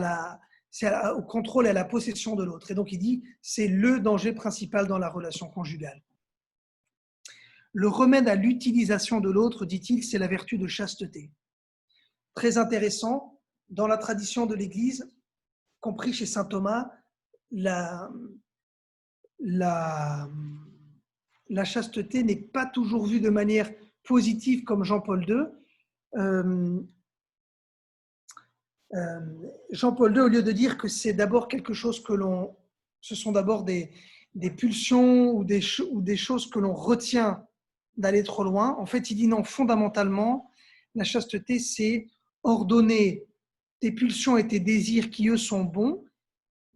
Speaker 3: au contrôle et à la possession de l'autre. Et donc il dit, c'est le danger principal dans la relation conjugale. Le remède à l'utilisation de l'autre, dit-il, c'est la vertu de chasteté. Très intéressant, dans la tradition de l'Église, compris chez saint Thomas, la chasteté n'est pas toujours vue de manière positive comme Jean-Paul II. Jean-Paul II, au lieu de dire que c'est d'abord quelque chose ce sont d'abord des pulsions ou des choses que l'on retient d'aller trop loin, en fait, il dit non, fondamentalement, la chasteté, c'est ordonner tes pulsions et tes désirs qui, eux, sont bons,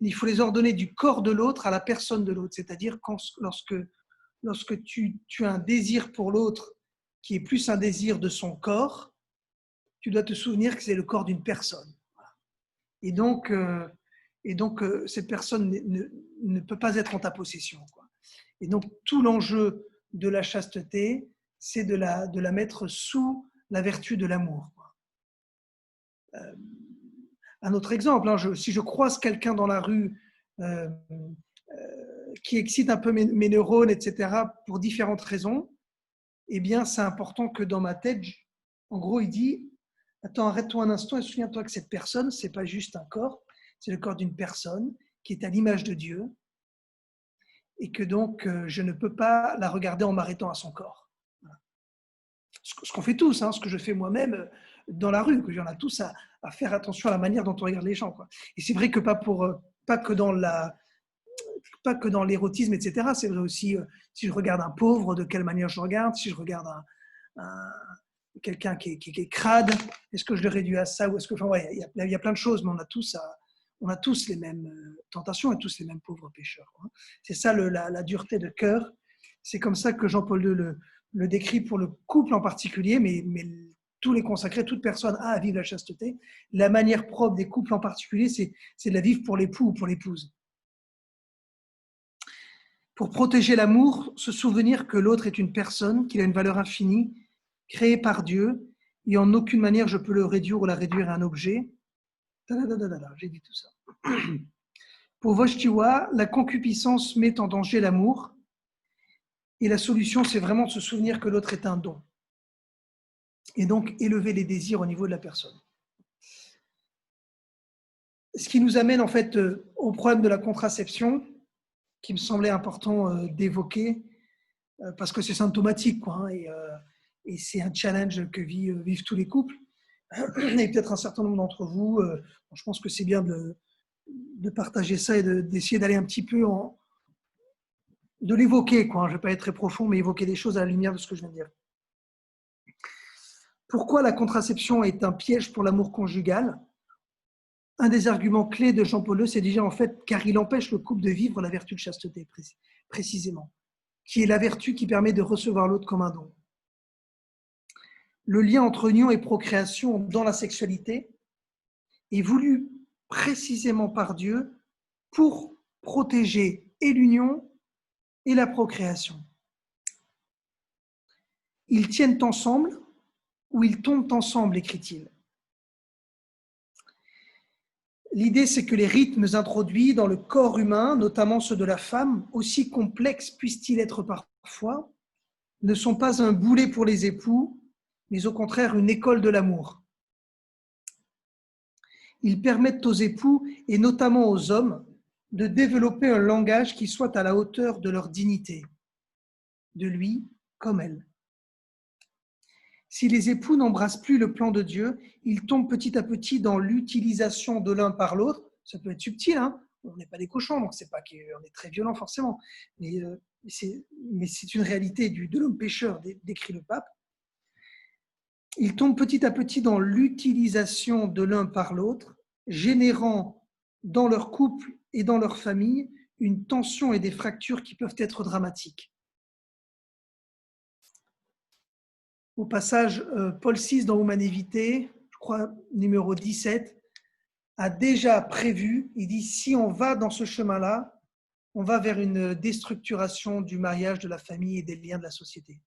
Speaker 3: il faut les ordonner du corps de l'autre à la personne de l'autre. C'est-à-dire lorsque tu as un désir pour l'autre qui est plus un désir de son corps, tu dois te souvenir que c'est le corps d'une personne. Et donc cette personne ne peut pas être en ta possession, quoi. Et donc, tout l'enjeu de la chasteté, c'est de la mettre sous la vertu de l'amour. Un autre exemple, si je croise quelqu'un dans la rue qui excite un peu mes neurones, etc., pour différentes raisons, eh bien, c'est important que dans ma tête, en gros, il dit, attends, arrête-toi un instant et souviens-toi que cette personne, ce n'est pas juste un corps, c'est le corps d'une personne qui est à l'image de Dieu et que donc je ne peux pas la regarder en m'arrêtant à son corps. Voilà. Ce qu'on fait tous, ce que je fais moi-même dans la rue, que j'en ai tous à faire attention à la manière dont on regarde les gens, quoi. Et c'est vrai que pas que dans l'érotisme, etc. C'est vrai aussi si je regarde un pauvre, de quelle manière je regarde, si je regarde quelqu'un qui est crade, est-ce que je le réduis à ça ou est-ce que, il y a plein de choses, mais on a tous les mêmes tentations et tous les mêmes pauvres pécheurs, quoi. C'est ça la dureté de cœur. C'est comme ça que Jean-Paul II le décrit pour le couple en particulier, mais tous les consacrés, toute personne a à vivre la chasteté. La manière propre des couples en particulier, c'est de la vivre pour l'époux ou pour l'épouse. Pour protéger l'amour, se souvenir que l'autre est une personne, qu'il a une valeur infinie, créée par Dieu, et en aucune manière je peux le réduire ou la réduire à un objet. J'ai dit tout ça. Pour Wojtyła, la concupiscence met en danger l'amour, et la solution, c'est vraiment de se souvenir que l'autre est un don. Et donc élever les désirs au niveau de la personne. Ce qui nous amène en fait au problème de la contraception, qui me semblait important d'évoquer, parce que c'est symptomatique, quoi, et c'est un challenge que vivent tous les couples. Et peut-être un certain nombre d'entre vous, je pense que c'est bien de partager ça et d'essayer d'aller un petit peu de l'évoquer, quoi. Je ne vais pas être très profond, mais évoquer des choses à la lumière de ce que je viens de dire. Pourquoi la contraception est un piège pour l'amour conjugal ? Un des arguments clés de Jean-Paul II, c'est déjà en fait car il empêche le couple de vivre la vertu de chasteté, précisément, qui est la vertu qui permet de recevoir l'autre comme un don. Le lien entre union et procréation dans la sexualité est voulu précisément par Dieu pour protéger et l'union et la procréation. Ils tiennent ensemble ou ils tombent ensemble, écrit-il. L'idée, c'est que les rythmes introduits dans le corps humain, notamment ceux de la femme, aussi complexes puissent-ils être parfois, ne sont pas un boulet pour les époux, mais au contraire une école de l'amour. Ils permettent aux époux, et notamment aux hommes, de développer un langage qui soit à la hauteur de leur dignité, de lui comme elle. Si les époux n'embrassent plus le plan de Dieu, ils tombent petit à petit dans l'utilisation de l'un par l'autre. Ça peut être subtil, on n'est pas des cochons, donc c'est pas qu'on est très violent forcément, mais c'est une réalité de l'homme pécheur, décrit le pape. Ils tombent petit à petit dans l'utilisation de l'un par l'autre, générant dans leur couple et dans leur famille une tension et des fractures qui peuvent être dramatiques. Au passage, Paul VI dans Humaine Vitae, je crois numéro 17, a déjà prévu, il dit, si on va dans ce chemin-là, on va vers une déstructuration du mariage, de la famille et des liens de la société.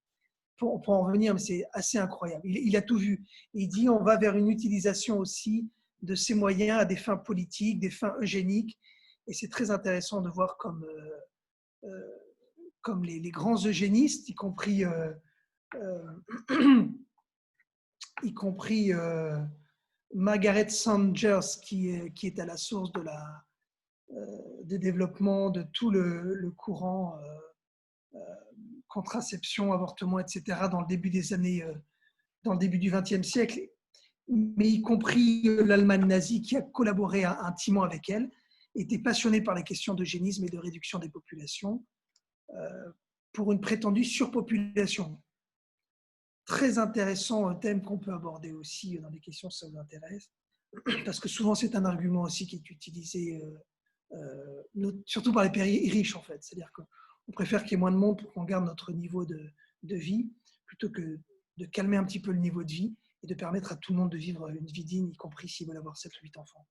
Speaker 3: On peut en revenir, mais c'est assez incroyable. Il a tout vu. Il dit, on va vers une utilisation aussi de ces moyens à des fins politiques, des fins eugéniques. Et c'est très intéressant de voir comme les grands eugénistes, y compris Margaret Sanger, qui est à la source de développement de tout le courant contraception, avortement, etc. dans le début du XXe siècle, mais y compris l'Allemagne nazie qui a collaboré intimement avec elle, était passionnée par les questions d'eugénisme et de réduction des populations pour une prétendue surpopulation. Très intéressant thème qu'on peut aborder aussi dans les questions si ça vous intéresse, parce que souvent c'est un argument aussi qui est utilisé surtout par les pays riches en fait, c'est-à-dire qu'on préfère qu'il y ait moins de monde pour qu'on garde notre niveau de vie plutôt que de calmer un petit peu le niveau de vie et de permettre à tout le monde de vivre une vie digne, y compris s'ils veulent avoir 7 ou 8 enfants.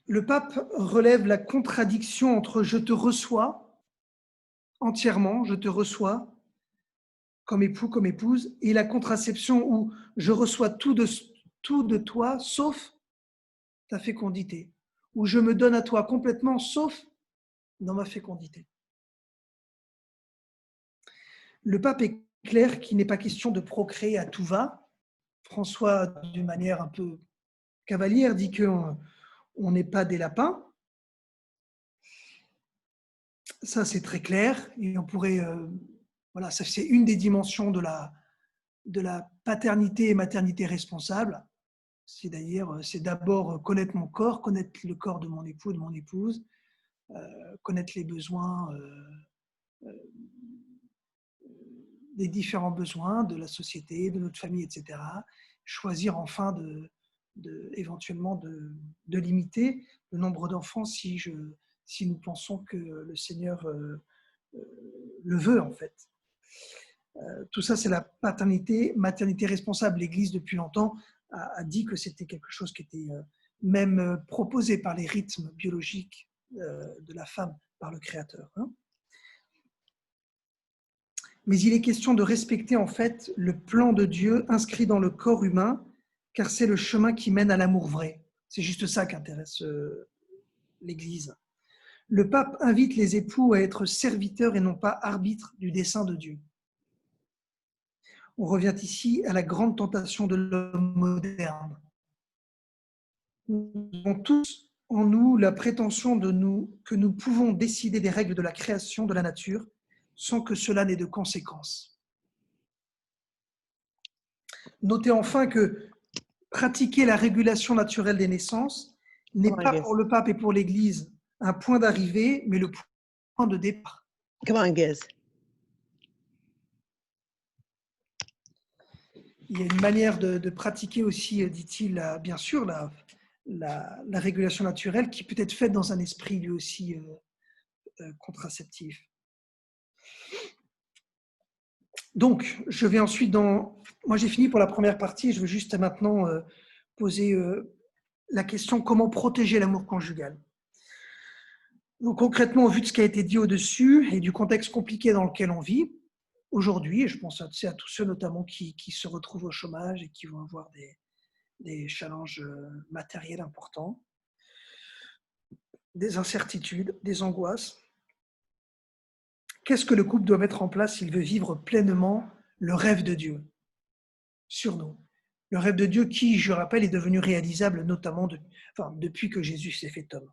Speaker 3: Le pape relève la contradiction entre « je te reçois entièrement, je te reçois comme époux, comme épouse » et la contraception où « je reçois tout de toi sauf ta fécondité » où « je me donne à toi complètement sauf dans ma fécondité ». Le pape est clair qu'il n'est pas question de procréer à tout va. François, d'une manière un peu cavalière, dit qu'on n'est pas des lapins. Ça, c'est très clair. Et on pourrait, voilà, ça c'est une des dimensions de la paternité et maternité responsable. C'est d'abord connaître mon corps, connaître le corps de mon époux, de mon épouse, connaître les besoins, des différents besoins de la société, de notre famille, etc. Choisir enfin éventuellement de limiter le nombre d'enfants si nous pensons que le Seigneur le veut en fait. Tout ça, c'est la paternité, maternité responsable. L'Église, depuis longtemps, a dit que c'était quelque chose qui était même proposé par les rythmes biologiques de la femme par le Créateur. Mais il est question de respecter en fait le plan de Dieu inscrit dans le corps humain, car c'est le chemin qui mène à l'amour vrai. C'est juste ça qui intéresse l'Église. Le pape invite les époux à être serviteurs et non pas arbitres du dessein de Dieu. On revient ici à la grande tentation de l'homme moderne. Nous avons tous en nous la prétention que nous pouvons décider des règles de la création de la nature sans que cela n'ait de conséquences. Notez enfin que pratiquer la régulation naturelle des naissances n'est pas pour le pape et pour l'Église un point d'arrivée, mais le point de départ.
Speaker 2: Come on, Giz.
Speaker 3: Il y a une manière de pratiquer aussi, dit-il, bien sûr, la régulation naturelle qui peut être faite dans un esprit lui aussi contraceptif. Donc, je vais ensuite moi, j'ai fini pour la première partie. Je veux juste maintenant poser la question comment protéger l'amour conjugal. Donc, concrètement, au vu de ce qui a été dit au-dessus et du contexte compliqué dans lequel on vit aujourd'hui, et je pense à tous ceux notamment qui se retrouvent au chômage et qui vont avoir des challenges matériels importants, des incertitudes, des angoisses. Qu'est-ce que le couple doit mettre en place s'il veut vivre pleinement le rêve de Dieu sur nous? Le rêve de Dieu qui, je rappelle, est devenu réalisable notamment depuis que Jésus s'est fait homme.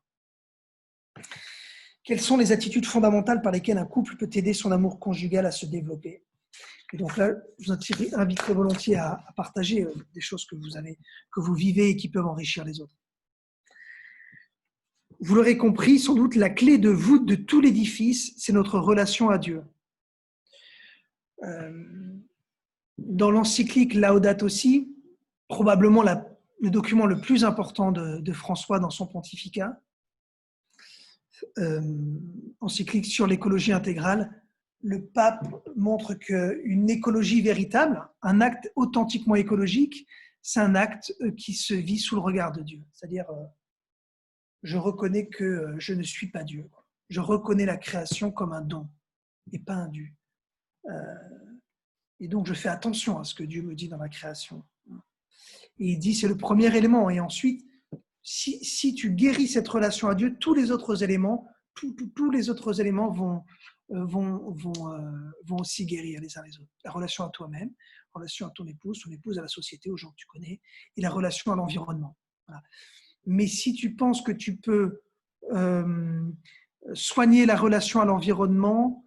Speaker 3: Quelles sont les attitudes fondamentales par lesquelles un couple peut aider son amour conjugal à se développer? Et donc là, je vous invite très volontiers à partager des choses que vous vivez et qui peuvent enrichir les autres. Vous l'aurez compris, sans doute, la clé de voûte de tout l'édifice, c'est notre relation à Dieu. Dans l'encyclique Laudato Si, probablement le document le plus important de François dans son pontificat, encyclique sur l'écologie intégrale, le pape montre qu'une écologie véritable, un acte authentiquement écologique, c'est un acte qui se vit sous le regard de Dieu. C'est-à-dire, je reconnais que je ne suis pas Dieu. Je reconnais la création comme un don et pas un dû. Et donc, je fais attention à ce que Dieu me dit dans la création. Et il dit, c'est le premier élément. Et ensuite, si tu guéris cette relation à Dieu, tous les autres éléments, tous les autres éléments vont aussi guérir les uns les autres. La relation à toi-même, la relation à ton épouse, à la société, aux gens que tu connais, et la relation à l'environnement. Voilà. Mais si tu penses que tu peux soigner la relation à l'environnement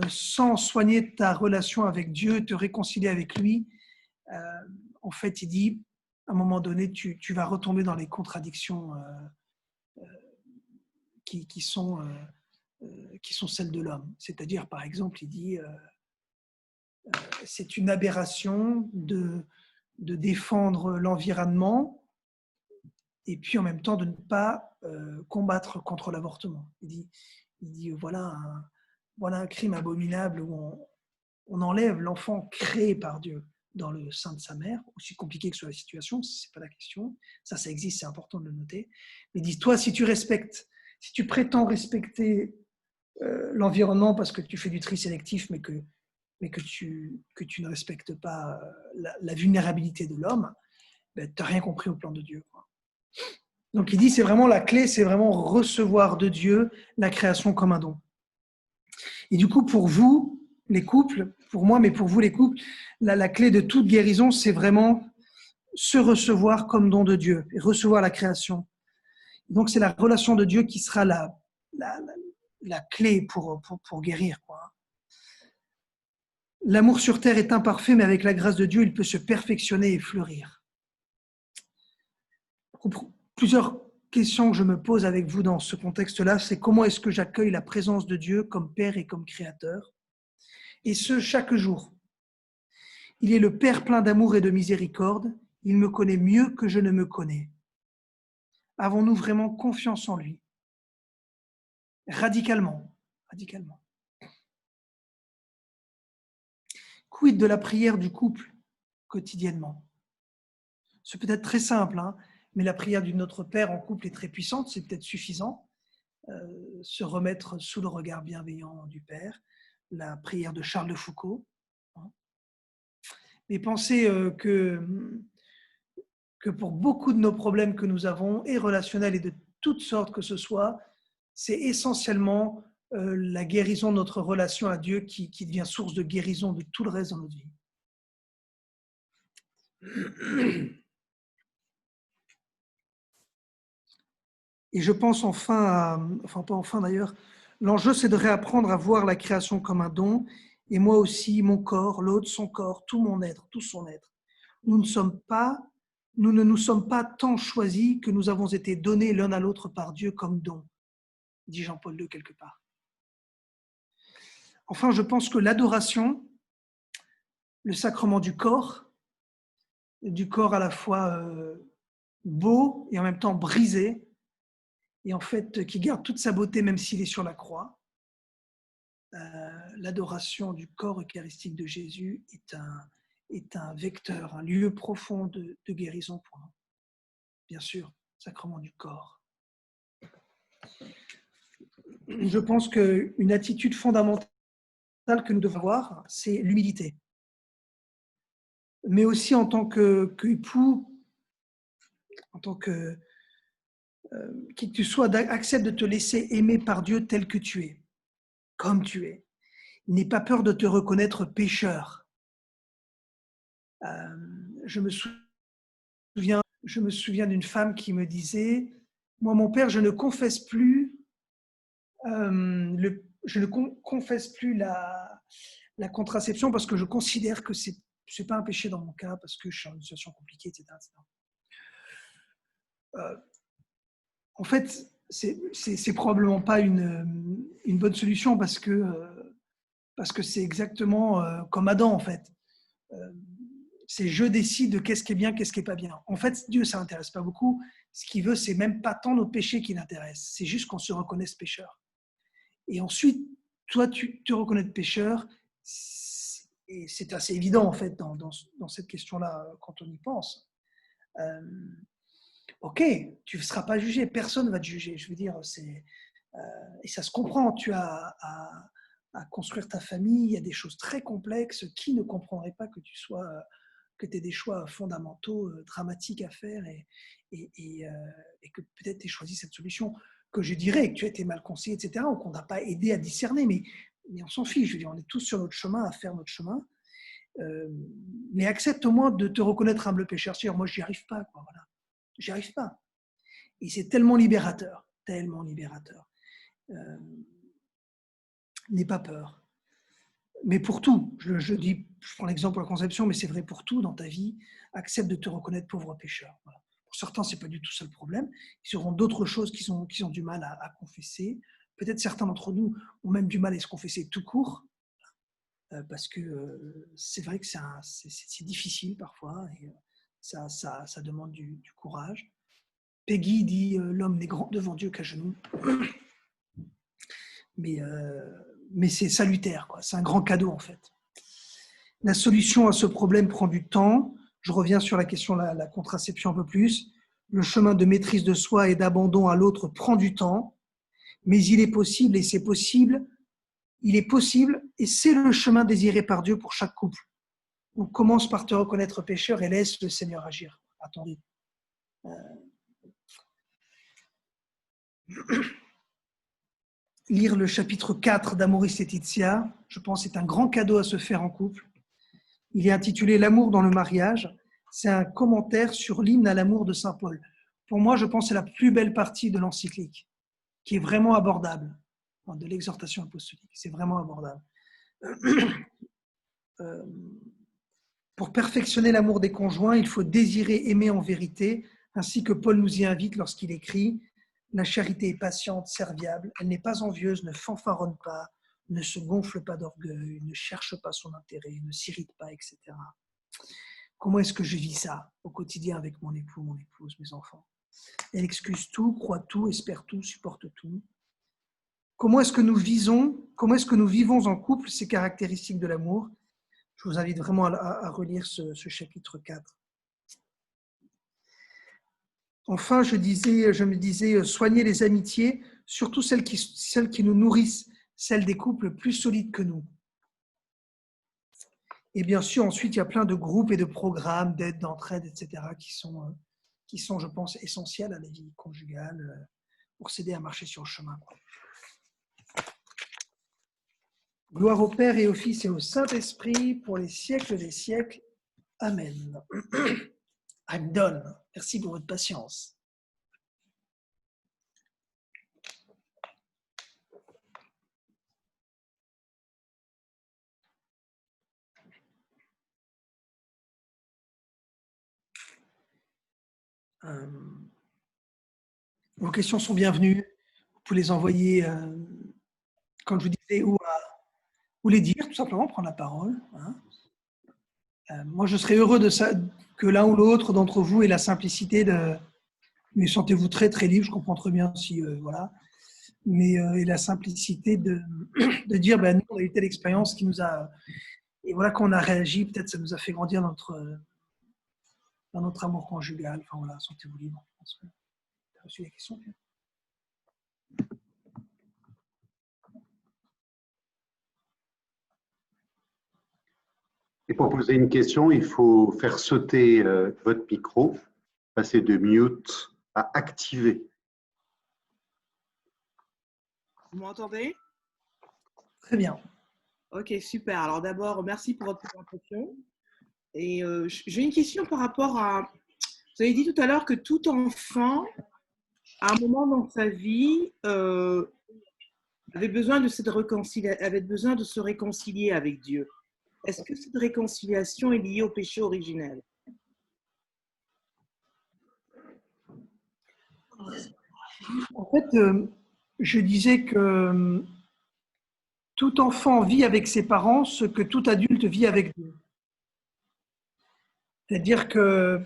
Speaker 3: sans soigner ta relation avec Dieu, te réconcilier avec lui, en fait, il dit, à un moment donné, tu vas retomber dans les contradictions qui sont celles de l'homme. C'est-à-dire, par exemple, il dit, c'est une aberration de défendre l'environnement et puis en même temps de ne pas combattre contre l'avortement. Il dit voilà un crime abominable où on enlève l'enfant créé par Dieu dans le sein de sa mère, aussi compliqué que soit la situation, ce n'est pas la question, ça existe, c'est important de le noter. Mais dis-toi, si tu prétends respecter l'environnement parce que tu fais du tri sélectif, mais que tu ne respectes pas la vulnérabilité de l'homme, ben, tu n'as rien compris au plan de Dieu, quoi. Donc il dit, c'est vraiment la clé, c'est vraiment recevoir de Dieu la création comme un don. Et du coup, pour vous, les couples, pour moi, mais pour vous, les couples, la clé de toute guérison, c'est vraiment se recevoir comme don de Dieu et recevoir la création. Donc c'est la relation de Dieu qui sera la clé pour guérir, quoi. L'amour sur terre est imparfait, mais avec la grâce de Dieu, il peut se perfectionner et fleurir. Plusieurs questions que je me pose avec vous dans ce contexte-là, c'est comment est-ce que j'accueille la présence de Dieu comme Père et comme Créateur, et ce, chaque jour. Il est le Père plein d'amour et de miséricorde, il me connaît mieux que je ne me connais. Avons-nous vraiment confiance en lui? Radicalement. Quid de la prière du couple quotidiennement? C'est peut-être très simple, hein, mais la prière du Notre Père en couple est très puissante, c'est peut-être suffisant. Se remettre sous le regard bienveillant du Père, la prière de Charles de Foucault. Mais pensez que pour beaucoup de nos problèmes que nous avons, et relationnels et de toutes sortes que ce soit, c'est essentiellement la guérison de notre relation à Dieu qui devient source de guérison de tout le reste dans notre vie. Et je pense pas enfin d'ailleurs, l'enjeu c'est de réapprendre à voir la création comme un don, et moi aussi, mon corps, l'autre, son corps, tout mon être, tout son être. Nous ne nous sommes pas tant choisis que nous avons été donnés l'un à l'autre par Dieu comme don, dit Jean-Paul II quelque part. Enfin, je pense que l'adoration, le sacrement du corps à la fois beau et en même temps brisé, et en fait qui garde toute sa beauté même s'il est sur la croix. L'adoration du corps eucharistique de Jésus est un vecteur, un lieu profond de guérison pour nous. Bien sûr, sacrement du corps. Je pense qu'une attitude fondamentale que nous devons avoir, c'est l'humilité. Mais aussi en tant qu'époux, en tant que qui que tu sois, accepte de te laisser aimer par Dieu tel que tu es, comme tu es. N'aie pas peur de te reconnaître pécheur. Je me souviens d'une femme qui me disait, moi mon père, je ne confesse plus confesse plus la contraception parce que je considère que c'est pas un péché dans mon cas parce que je suis dans une situation compliquée, etc. En fait, c'est probablement pas une bonne solution parce que c'est exactement comme Adam en fait. c'est je décide de qu'est-ce qui est bien, qu'est-ce qui est pas bien. En fait, Dieu, ça l'intéresse pas beaucoup. Ce qu'il veut, c'est même pas tant nos péchés qui l'intéressent. C'est juste qu'on se reconnaisse pécheur. Et ensuite, toi, tu te reconnais pécheur. Et c'est assez évident, en fait, dans cette question-là, quand on y pense. Ok, tu ne seras pas jugé, personne ne va te juger. Je veux dire, et ça se comprend. Tu as à construire ta famille, il y a des choses très complexes. Qui ne comprendrait pas que que tu aies des choix fondamentaux, dramatiques à faire et que peut-être tu aies choisi cette solution que je dirais que tu as été mal conseillé, etc., ou qu'on n'a pas aidé à discerner, mais on s'en fiche. Je veux dire, on est tous sur notre chemin à faire notre chemin. Mais accepte au moins de te reconnaître humble pécheur. C'est-à-dire, moi, j'y arrive pas, quoi, voilà. J'y arrive pas. Et c'est tellement libérateur, tellement libérateur. N'aie pas peur. Mais pour tout, je prends l'exemple de la conception, mais c'est vrai pour tout dans ta vie, accepte de te reconnaître pauvre pécheur. Voilà. Pour certains, ce n'est pas du tout ça le problème. Ils auront d'autres choses qu'ils ont du mal à confesser. Peut-être certains d'entre nous ont même du mal à se confesser tout court, parce que c'est vrai que c'est difficile parfois, et ça demande du courage. Peggy dit l'homme n'est grand devant Dieu qu'à genoux. Mais c'est salutaire, quoi. C'est un grand cadeau en fait. La solution à ce problème prend du temps. Je reviens sur la question de la contraception un peu plus. Le chemin de maîtrise de soi et d'abandon à l'autre prend du temps, mais il est possible, et c'est possible. Il est possible, et c'est le chemin désiré par Dieu pour chaque couple. On commence par te reconnaître pécheur et laisse le Seigneur agir. Attendez. Lire le chapitre 4 d'Amoris Laetitia, je pense, c'est un grand cadeau à se faire en couple. Il est intitulé « L'amour dans le mariage ». C'est un commentaire sur l'hymne à l'amour de saint Paul. Pour moi, je pense que c'est la plus belle partie de l'encyclique, qui est vraiment abordable, de l'exhortation apostolique. C'est vraiment abordable. Pour perfectionner l'amour des conjoints, il faut désirer aimer en vérité, ainsi que Paul nous y invite lorsqu'il écrit « La charité est patiente, serviable, elle n'est pas envieuse, ne fanfaronne pas, ne se gonfle pas d'orgueil, ne cherche pas son intérêt, ne s'irrite pas, etc. » Comment est-ce que je vis ça au quotidien avec mon époux, mon épouse, mes enfants? Elle excuse tout, croit tout, espère tout, supporte tout. Comment est-ce que nous vivons en couple ces caractéristiques de l'amour? Je vous invite vraiment à relire ce chapitre 4. Enfin, je me disais, soigner les amitiés, surtout celles qui nous nourrissent, celles des couples plus solides que nous. Et bien sûr, ensuite, il y a plein de groupes et de programmes d'aide, d'entraide, etc., qui sont, je pense, essentiels à la vie conjugale pour s'aider à marcher sur le chemin. Gloire au Père et au Fils et au Saint-Esprit pour les siècles des siècles. Amen. I'm done. Merci pour votre patience. Vos questions sont bienvenues. Vous pouvez les envoyer, comme je vous disais, ou les dire, tout simplement, prendre la parole. Moi, je serais heureux de ça, que l'un ou l'autre d'entre vous ait la simplicité de... Mais sentez-vous très, très libre, je comprends très bien si... voilà. Mais et la simplicité de dire, nous, on a eu telle expérience qui nous a... Et voilà, quand on a réagi, peut-être ça nous a fait grandir dans notre amour conjugal. Enfin voilà, sentez-vous libre. Je pense que tu as reçu la question.
Speaker 2: Et pour poser une question, il faut faire sauter votre micro, passer de mute à activer.
Speaker 4: Vous m'entendez?
Speaker 3: Très bien.
Speaker 4: Ok, super. Alors d'abord, merci pour votre présentation. Et j'ai une question par rapport à... Vous avez dit tout à l'heure que tout enfant, à un moment dans sa vie, avait besoin de se réconcilier avec Dieu. Est-ce que cette réconciliation est liée au péché originel?
Speaker 3: En fait, je disais que tout enfant vit avec ses parents ce que tout adulte vit avec Dieu. C'est-à-dire que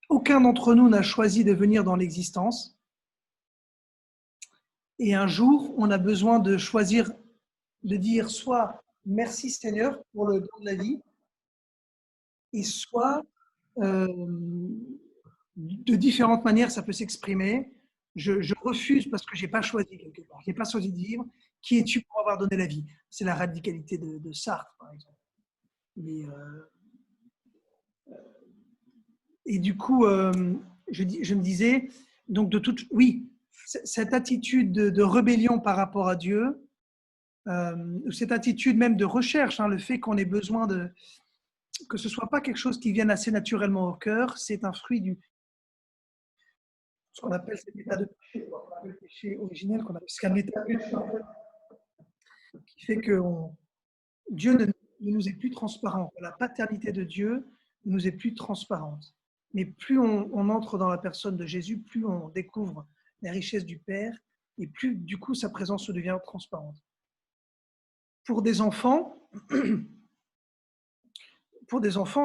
Speaker 3: aucun d'entre nous n'a choisi de venir dans l'existence. Et un jour, on a besoin de choisir, de dire soit merci Seigneur pour le don de la vie, et soit de différentes manières, ça peut s'exprimer. Je refuse parce que je n'ai pas choisi quelque part. Je n'ai pas choisi de vivre. Qui es-tu pour avoir donné la vie? C'est la radicalité de Sartre, par exemple. Mais, et du coup, je me disais, donc oui, cette attitude de rébellion par rapport à Dieu, cette attitude même de recherche, le fait qu'on ait besoin que ce ne soit pas quelque chose qui vienne assez naturellement au cœur, c'est un fruit ce qu'on appelle cet état de péché, le péché originel, c'est un état de péché qui fait que Dieu ne nous est plus transparent. La paternité de Dieu ne nous est plus transparente. Mais plus on entre dans la personne de Jésus, plus on découvre la richesse du Père et plus, du coup, sa présence devient transparente. Pour des enfants,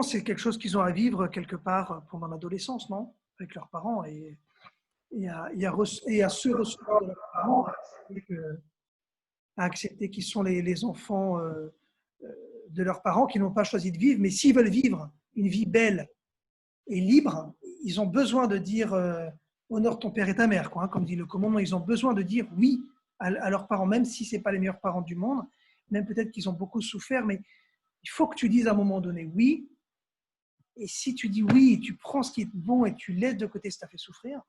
Speaker 3: c'est quelque chose qu'ils ont à vivre quelque part pendant l'adolescence, non? Avec leurs parents et à se recevoir de leurs parents, à accepter qu'ils sont les enfants de leurs parents qui n'ont pas choisi de vivre, mais s'ils veulent vivre une vie belle et libre, ils ont besoin de dire honore ton père et ta mère, comme dit le commandement. Ils ont besoin de dire oui à leurs parents, même si ce n'est pas les meilleurs parents du monde, même peut-être qu'ils ont beaucoup souffert, mais il faut que tu dises à un moment donné oui. Et si tu dis oui, tu prends ce qui est bon et tu laisses de côté ce qui t'a fait souffrir,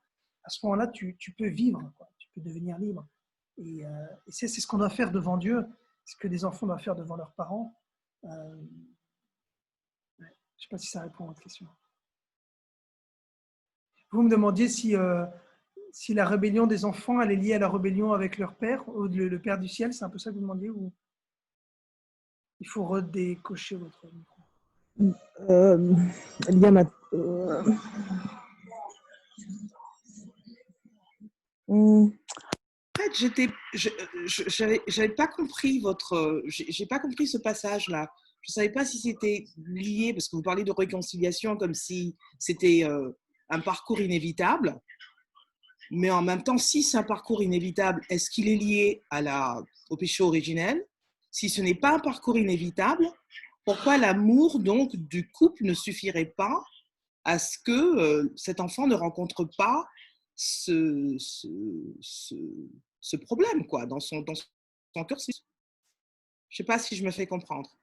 Speaker 3: à ce moment-là, tu peux vivre, tu peux devenir libre. Et c'est ce qu'on doit faire devant Dieu, ce que les enfants doivent faire devant leurs parents. Je ne sais pas si ça répond à votre question. Vous me demandiez si la rébellion des enfants, elle est liée à la rébellion avec leur père, ou le Père du ciel, c'est un peu ça que vous demandiez, ou il faut redécocher votre micro?
Speaker 4: En fait, j'avais pas compris j'ai pas compris ce passage-là. Je savais pas si c'était lié, parce que vous parlez de réconciliation comme si c'était un parcours inévitable. Mais en même temps, si c'est un parcours inévitable, est-ce qu'il est lié au péché originel? Si ce n'est pas un parcours inévitable, pourquoi l'amour donc du couple ne suffirait pas à ce que cet enfant ne rencontre pas ce problème dans son cursus? Je ne sais pas si je me fais comprendre.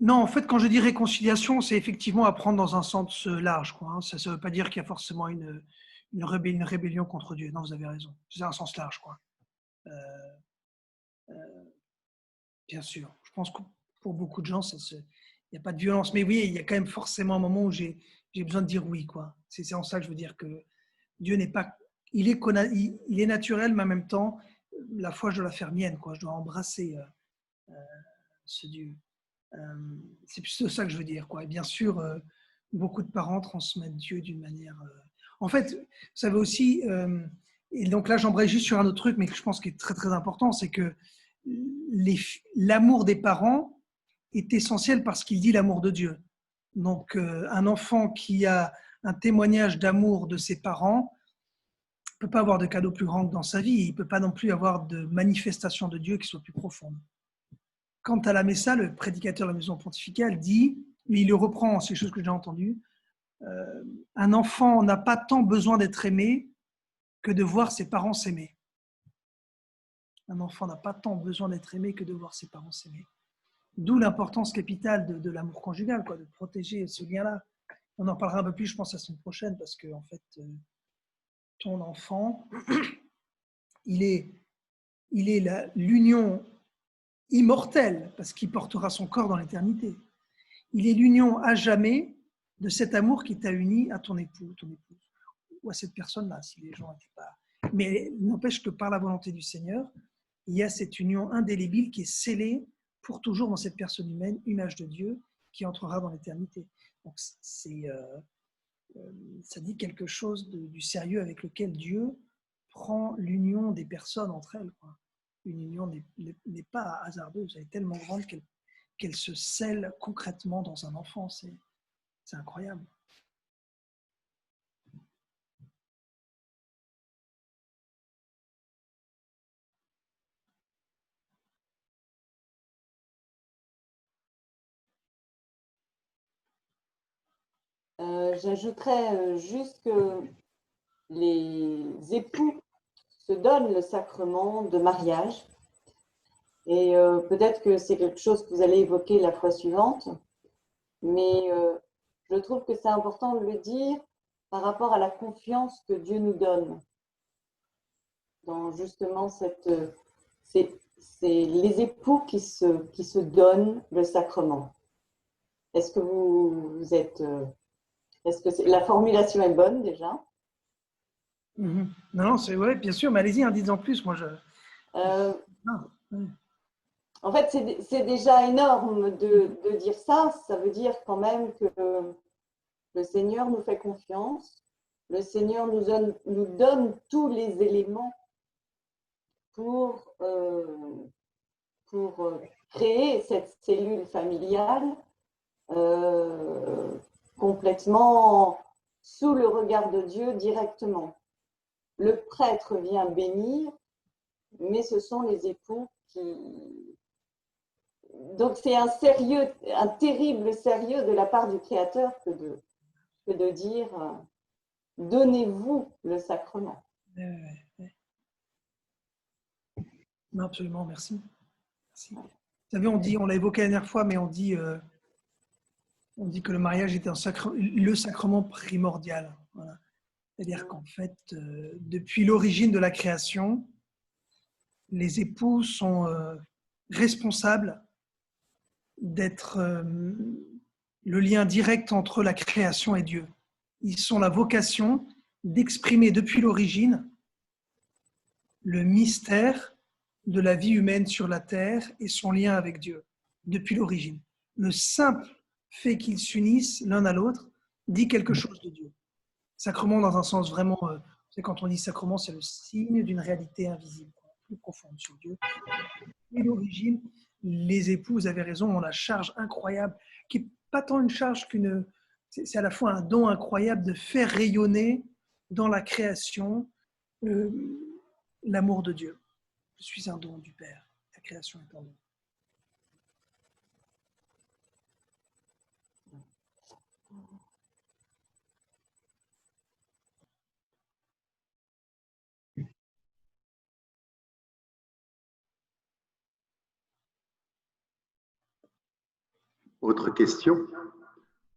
Speaker 3: Non, en fait, quand je dis réconciliation, c'est effectivement à prendre dans un sens large. Ça ne veut pas dire qu'il y a forcément une rébellion contre Dieu. Non, vous avez raison. C'est un sens large. Bien sûr. Je pense que pour beaucoup de gens, il n'y a pas de violence. Mais oui, il y a quand même forcément un moment où j'ai besoin de dire oui. C'est en ça que je veux dire que Dieu n'est pas... Il est naturel, mais en même temps, la foi, je dois la faire mienne. Je dois embrasser ce Dieu. C'est plutôt ça que je veux dire. Et bien sûr, beaucoup de parents transmettent Dieu d'une manière... En fait, vous savez aussi... et donc là, j'embraye juste sur un autre truc, mais que je pense qui est très, très important, c'est que l'amour des parents est essentiel parce qu'il dit l'amour de Dieu. Donc, un enfant qui a un témoignage d'amour de ses parents ne peut pas avoir de cadeau plus grand que dans sa vie. Il ne peut pas non plus avoir de manifestation de Dieu qui soit plus profonde. Quant à la Messa, le prédicateur de la maison pontificale dit, mais il le reprend, c'est quelque chose que j'ai entendu, un enfant n'a pas tant besoin d'être aimé que de voir ses parents s'aimer. Un enfant n'a pas tant besoin d'être aimé que de voir ses parents s'aimer. D'où l'importance capitale de l'amour conjugal, de protéger ce lien-là. On en parlera un peu plus, je pense, la semaine prochaine, parce que en fait, ton enfant, il est l'union immortelle, parce qu'il portera son corps dans l'éternité. Il est l'union à jamais de cet amour qui t'a uni à ton époux, ton épouse, ou à cette personne-là, si les gens n'étaient pas... Mais il n'empêche que par la volonté du Seigneur, il y a cette union indélébile qui est scellée pour toujours dans cette personne humaine, image de Dieu, qui entrera dans l'éternité. Donc, ça dit quelque chose du sérieux avec lequel Dieu prend l'union des personnes entre elles. Une union n'est pas hasardeuse, elle est tellement grande qu'elle se scelle concrètement dans un enfant. C'est incroyable.
Speaker 5: J'ajouterais juste que les époux se donnent le sacrement de mariage. Et peut-être que c'est quelque chose que vous allez évoquer la fois suivante, mais je trouve que c'est important de le dire par rapport à la confiance que Dieu nous donne. Dans justement c'est les époux qui se donnent le sacrement. Est-ce que vous êtes... Est-ce que la formulation est bonne déjà?
Speaker 3: Non, non, c'est ouais, bien sûr, mais allez-y, dites-en plus. Moi,
Speaker 5: En fait, c'est déjà énorme de dire ça. Ça veut dire quand même que le Seigneur nous fait confiance. Le Seigneur nous donne tous les éléments pour créer cette cellule familiale complètement sous le regard de Dieu directement. Le prêtre vient bénir, mais ce sont les époux qui... Donc c'est un terrible sérieux de la part du Créateur que de dire donnez-vous le sacrement.
Speaker 3: Non, absolument, merci. Merci. Vous savez, on l'a évoqué la dernière fois, mais on dit que le mariage était le sacrement primordial. Voilà. C'est-à-dire qu'en fait, depuis l'origine de la création, les époux sont responsables d'être le lien direct entre la création et Dieu. Ils sont la vocation d'exprimer depuis l'origine le mystère de la vie humaine sur la terre et son lien avec Dieu, depuis l'origine. Le simple fait qu'ils s'unissent l'un à l'autre dit quelque chose de Dieu. Sacrement dans un sens vraiment, c'est quand on dit sacrement, c'est le signe d'une réalité invisible, plus profonde sur Dieu. Et l'origine, les époux, vous avez raison, ont la charge incroyable, qui n'est pas tant une charge qu'une... C'est à la fois un don incroyable de faire rayonner dans la création l'amour de Dieu. Je suis un don du Père. La création est un don.
Speaker 2: Autre question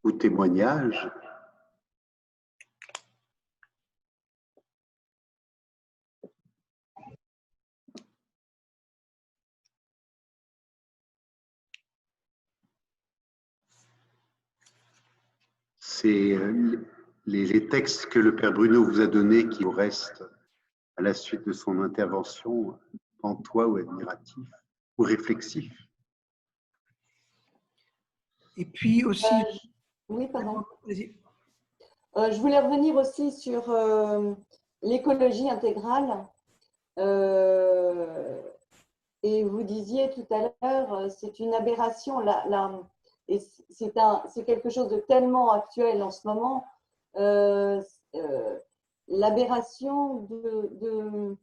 Speaker 2: ou témoignage? C'est les textes que le Père Bruno vous a donnés qui vous restent à la suite de son intervention, pantois ou admiratif ou réflexif.
Speaker 3: Et puis aussi...
Speaker 5: Oui, pardon.
Speaker 3: Vas-y.
Speaker 5: Je voulais revenir aussi sur l'écologie intégrale. Et vous disiez tout à l'heure, c'est une aberration. Et c'est quelque chose de tellement actuel en ce moment. L'aberration de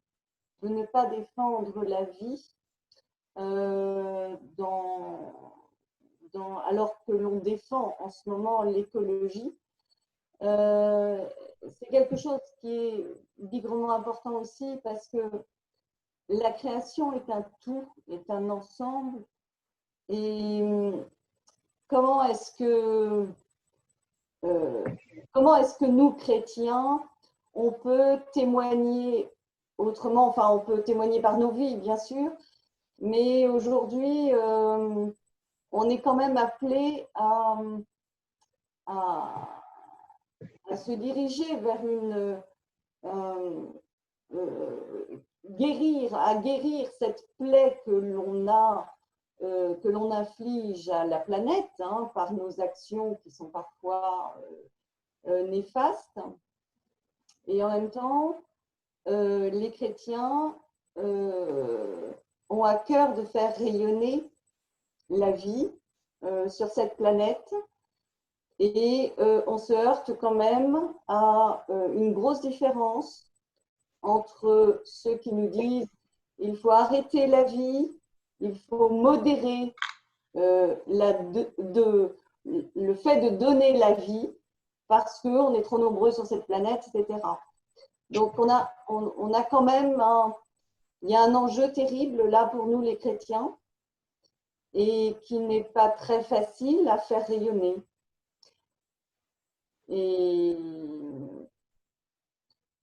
Speaker 5: ne pas défendre la vie alors que l'on défend en ce moment l'écologie. C'est quelque chose qui est bigrement important aussi parce que la création est un tout, est un ensemble. Et comment est-ce que nous, chrétiens, on peut témoigner autrement, enfin on peut témoigner par nos vies, bien sûr, mais aujourd'hui, on est quand même appelé à se diriger vers guérir cette plaie que l'on inflige à la planète par nos actions qui sont parfois néfastes. Et en même temps, les chrétiens ont à cœur de faire rayonner la vie sur cette planète. Et on se heurte quand même à une grosse différence entre ceux qui nous disent il faut arrêter la vie, il faut modérer le fait de donner la vie parce qu'on est trop nombreux sur cette planète, etc. Donc on a quand même il y a un enjeu terrible là pour nous les chrétiens et qui n'est pas très facile à faire rayonner. Et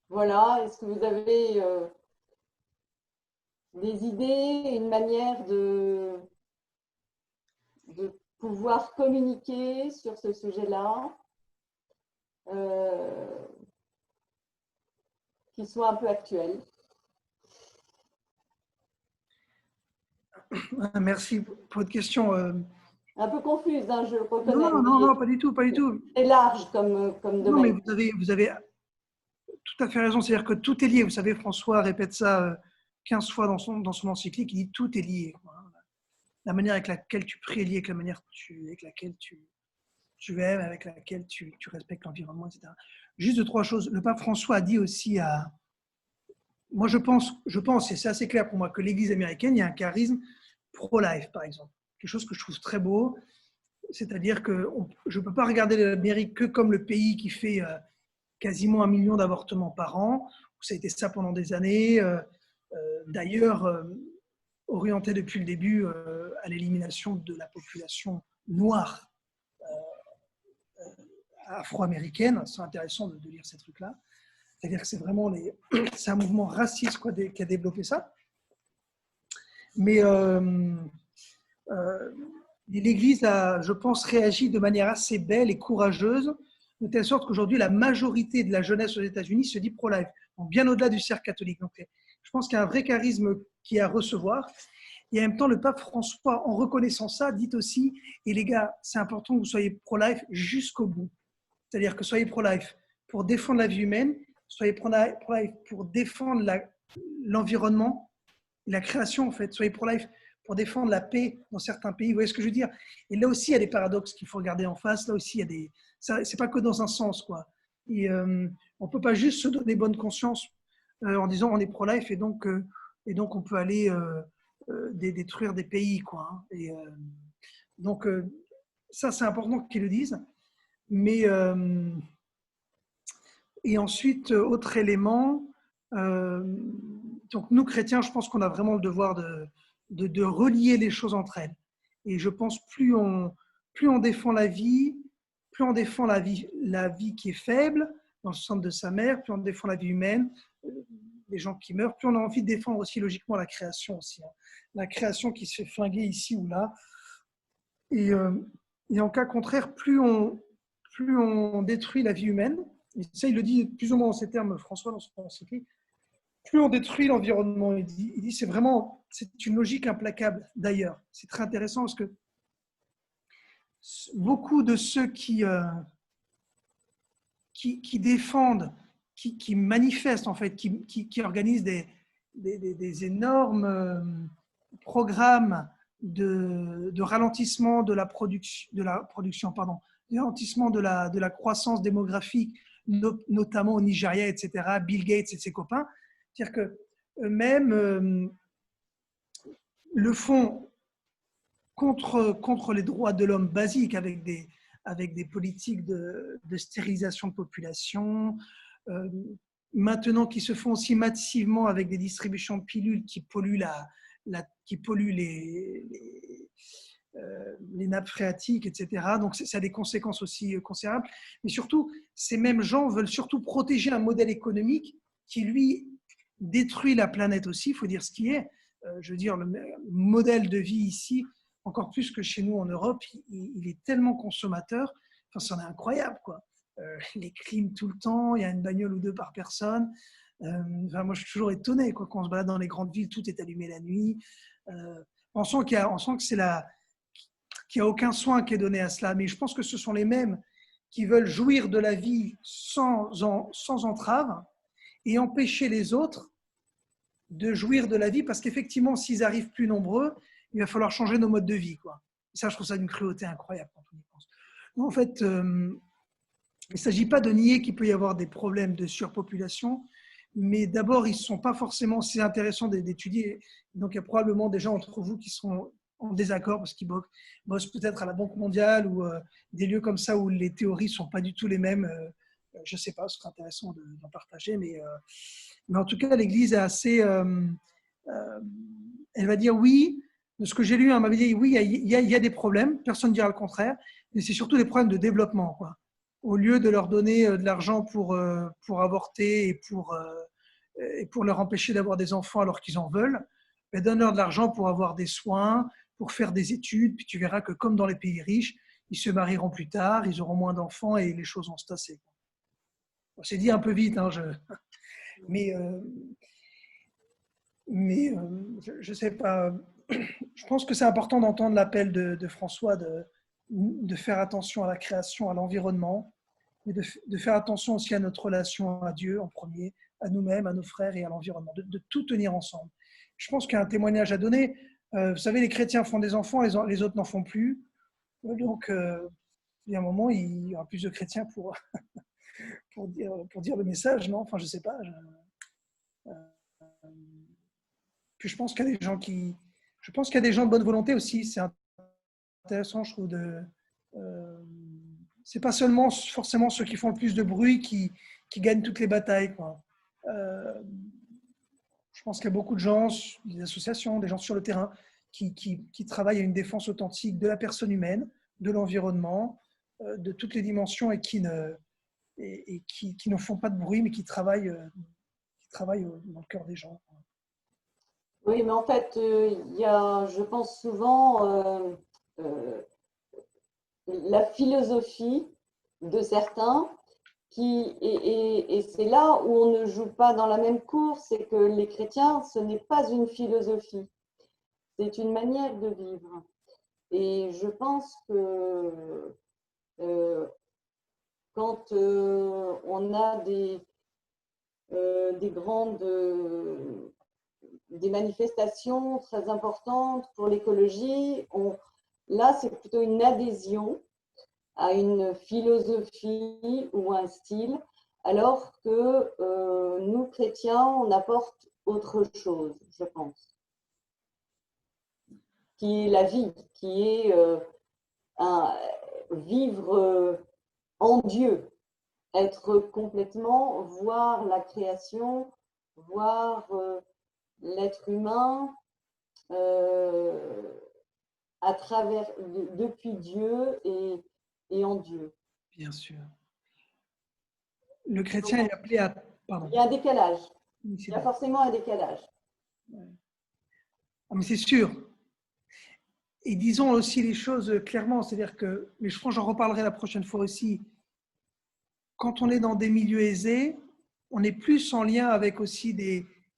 Speaker 5: voilà, est-ce que vous avez des idées, une manière de pouvoir communiquer sur ce sujet-là qui soit un peu actuel?
Speaker 3: Merci pour votre question.
Speaker 5: Un peu confuse, hein, je le reconnais.
Speaker 3: Non, pas du tout, pas du tout.
Speaker 5: C'est large comme
Speaker 3: Non, mais
Speaker 5: domaine.
Speaker 3: vous avez tout à fait raison. C'est-à-dire que tout est lié. Vous savez, François répète ça 15 fois dans son encyclique. Il dit tout est lié. La manière avec laquelle tu pries est liée avec la manière avec laquelle tu aimes, avec laquelle tu respectes l'environnement, etc. Juste 2-3 choses. Le pape François a dit aussi moi, je pense, et c'est assez clair pour moi, que l'Église américaine, il y a un charisme pro-life, par exemple. Quelque chose que je trouve très beau. C'est-à-dire que je ne peux pas regarder l'Amérique que comme le pays qui fait quasiment 1 million d'avortements par an. Ça a été ça pendant des années. D'ailleurs, orienté depuis le début à l'élimination de la population noire afro-américaine. C'est intéressant de lire ces trucs-là. C'est-à-dire que c'est vraiment c'est un mouvement raciste qui a développé ça. Mais l'Église a, je pense, réagi de manière assez belle et courageuse, de telle sorte qu'aujourd'hui, la majorité de la jeunesse aux États-Unis se dit pro-life, donc bien au-delà du cercle catholique. Donc, je pense qu'il y a un vrai charisme qui est à recevoir. Et en même temps, le pape François, en reconnaissant ça, dit aussi, et les gars, c'est important que vous soyez pro-life jusqu'au bout. C'est-à-dire que soyez pro-life pour défendre la vie humaine, soyez pro-life pour défendre l'environnement, la création en fait, soyez pro-life pour défendre la paix dans certains pays. Vous voyez ce que je veux dire? Et là aussi, il y a des paradoxes qu'il faut regarder en face. Là aussi, il y a des... c'est pas que dans un sens, quoi. Et on peut pas juste se donner bonne conscience en disant on est pro-life et donc on peut aller détruire des pays, quoi. Et donc ça, c'est important qu'ils le disent. Mais et ensuite, autre élément, donc nous chrétiens, je pense qu'on a vraiment le devoir de relier les choses entre elles. Et je pense plus on défend la vie, plus on défend la vie qui est faible, dans le centre de sa mère, plus on défend la vie humaine, les gens qui meurent, plus on a envie de défendre aussi logiquement la création aussi. Hein. La création qui se fait flinguer ici ou là. Et en cas contraire, plus on détruit la vie humaine, et ça il le dit plus ou moins en ces termes, François, dans son encyclique, plus on détruit l'environnement. Il dit c'est une logique implacable d'ailleurs. C'est très intéressant parce que beaucoup de ceux qui défendent, qui manifestent en fait, qui organisent des énormes programmes de ralentissement de la production, ralentissement de la croissance démographique, notamment au Nigeria, etc., Bill Gates et ses copains. C'est-à-dire qu'eux-mêmes le font contre les droits de l'homme basiques, avec des politiques de stérilisation de population, maintenant qui se font aussi massivement avec des distributions de pilules qui polluent les nappes phréatiques, etc. Donc, ça a des conséquences aussi considérables. Mais surtout, ces mêmes gens veulent surtout protéger un modèle économique qui, lui, détruit la planète aussi, il faut dire ce qui est. Je veux dire, le modèle de vie ici, encore plus que chez nous en Europe, il est tellement consommateur. Enfin, c'en est incroyable, quoi. Les clims tout le temps, il y a une bagnole ou deux par personne. Moi, je suis toujours étonné, quoi. Quand on se balade dans les grandes villes, tout est allumé la nuit. On sent qu'il n'y a aucun soin qui est donné à cela. Mais je pense que ce sont les mêmes qui veulent jouir de la vie sans entrave et empêcher les autres de jouir de la vie, parce qu'effectivement, s'ils arrivent plus nombreux, il va falloir changer nos modes de vie, quoi. Et ça, je trouve ça d'une cruauté incroyable quand on y pense. En fait, il ne s'agit pas de nier qu'il peut y avoir des problèmes de surpopulation, mais d'abord, ils ne sont pas forcément, c'est intéressant d'étudier, donc il y a probablement des gens entre vous qui seront en désaccord parce qu'ils bossent peut-être à la Banque mondiale ou des lieux comme ça où les théories ne sont pas du tout les mêmes. Je ne sais pas, ce serait intéressant d'en partager, mais en tout cas, l'Église est assez… elle va dire oui, de ce que j'ai lu, elle m'avait dit oui, il y a des problèmes, personne ne dira le contraire, mais c'est surtout des problèmes de développement, quoi. Au lieu de leur donner de l'argent pour avorter et pour leur empêcher d'avoir des enfants alors qu'ils en veulent, ben donne-leur de l'argent pour avoir des soins, pour faire des études, puis tu verras que comme dans les pays riches, ils se marieront plus tard, ils auront moins d'enfants et les choses vont se tasser. C'est dit un peu vite, hein, mais je ne sais pas. Je pense que c'est important d'entendre l'appel de François de faire attention à la création, à l'environnement, mais de faire attention aussi à notre relation à Dieu en premier, à nous-mêmes, à nos frères et à l'environnement, de tout tenir ensemble. Je pense qu'il y a un témoignage à donner. Vous savez, les chrétiens font des enfants, les autres n'en font plus. Donc, il y a un moment, il y aura plus de chrétiens pour dire le message, non? Enfin, je ne sais pas. Puis je pense qu'il y a des gens je pense qu'il y a des gens de bonne volonté aussi. C'est intéressant, je trouve. C'est pas seulement forcément ceux qui font le plus de bruit qui gagnent toutes les batailles, quoi. Je pense qu'il y a beaucoup de gens, des associations, des gens sur le terrain qui travaillent à une défense authentique de la personne humaine, de l'environnement, de toutes les dimensions et qui ne font pas de bruit, mais qui travaillent dans le cœur des gens.
Speaker 5: Oui, mais en fait, il y a, je pense souvent, la philosophie de certains et c'est là où on ne joue pas dans la même cour, c'est que les chrétiens, ce n'est pas une philosophie, c'est une manière de vivre. Et je pense que quand on a des manifestations très importantes pour l'écologie, là, c'est plutôt une adhésion à une philosophie ou un style, alors que nous, chrétiens, on apporte autre chose, je pense, qui est la vie, qui est vivre en Dieu, être complètement, voir la création, voir l'être humain à travers, depuis Dieu et en Dieu.
Speaker 3: Bien sûr. Le chrétien est appelé à… Pardon.
Speaker 5: Il y a un décalage. Il y a forcément un décalage.
Speaker 3: Ah, mais c'est sûr. Et disons aussi les choses clairement, c'est-à-dire que, mais je pense que j'en reparlerai la prochaine fois aussi, quand on est dans des milieux aisés, on est plus en lien avec aussi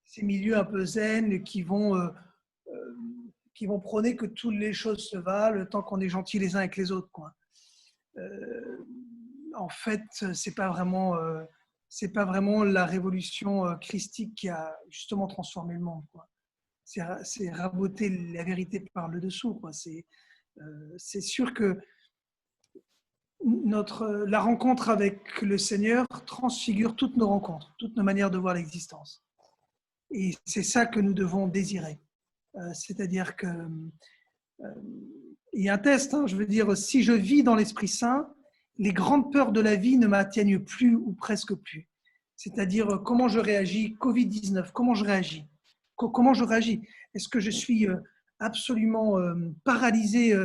Speaker 3: ces milieux un peu zen qui vont prôner que toutes les choses se valent tant qu'on est gentils les uns avec les autres, quoi. En fait, c'est pas vraiment la révolution christique qui a justement transformé le monde, quoi. C'est raboter la vérité par le dessous, quoi. C'est sûr que la rencontre avec le Seigneur transfigure toutes nos rencontres, toutes nos manières de voir l'existence. Et c'est ça que nous devons désirer. C'est-à-dire que il y a un test, hein, je veux dire, si je vis dans l'Esprit Saint, les grandes peurs de la vie ne m'atteignent plus ou presque plus. C'est-à-dire comment je réagis, Covid-19, comment je réagis? Comment je réagis? Est-ce que je suis absolument paralysé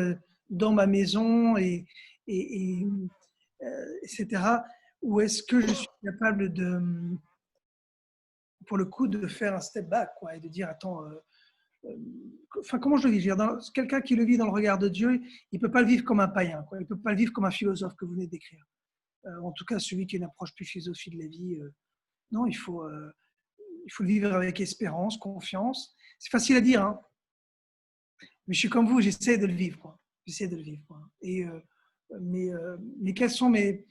Speaker 3: dans ma maison, etc. Ou est-ce que je suis capable pour le coup, de faire un step back, quoi, et de dire, attends, enfin, comment je le vis? Quelqu'un qui le vit dans le regard de Dieu, il ne peut pas le vivre comme un païen, quoi. Il ne peut pas le vivre comme un philosophe que vous venez d'écrire. En tout cas, celui qui a une approche plus philosophique de la vie, non, il faut le vivre avec espérance, confiance. C'est facile à dire, hein, mais je suis comme vous, j'essaie de le vivre, quoi. J'essaie de le vivre, quoi. Mais quelles sont les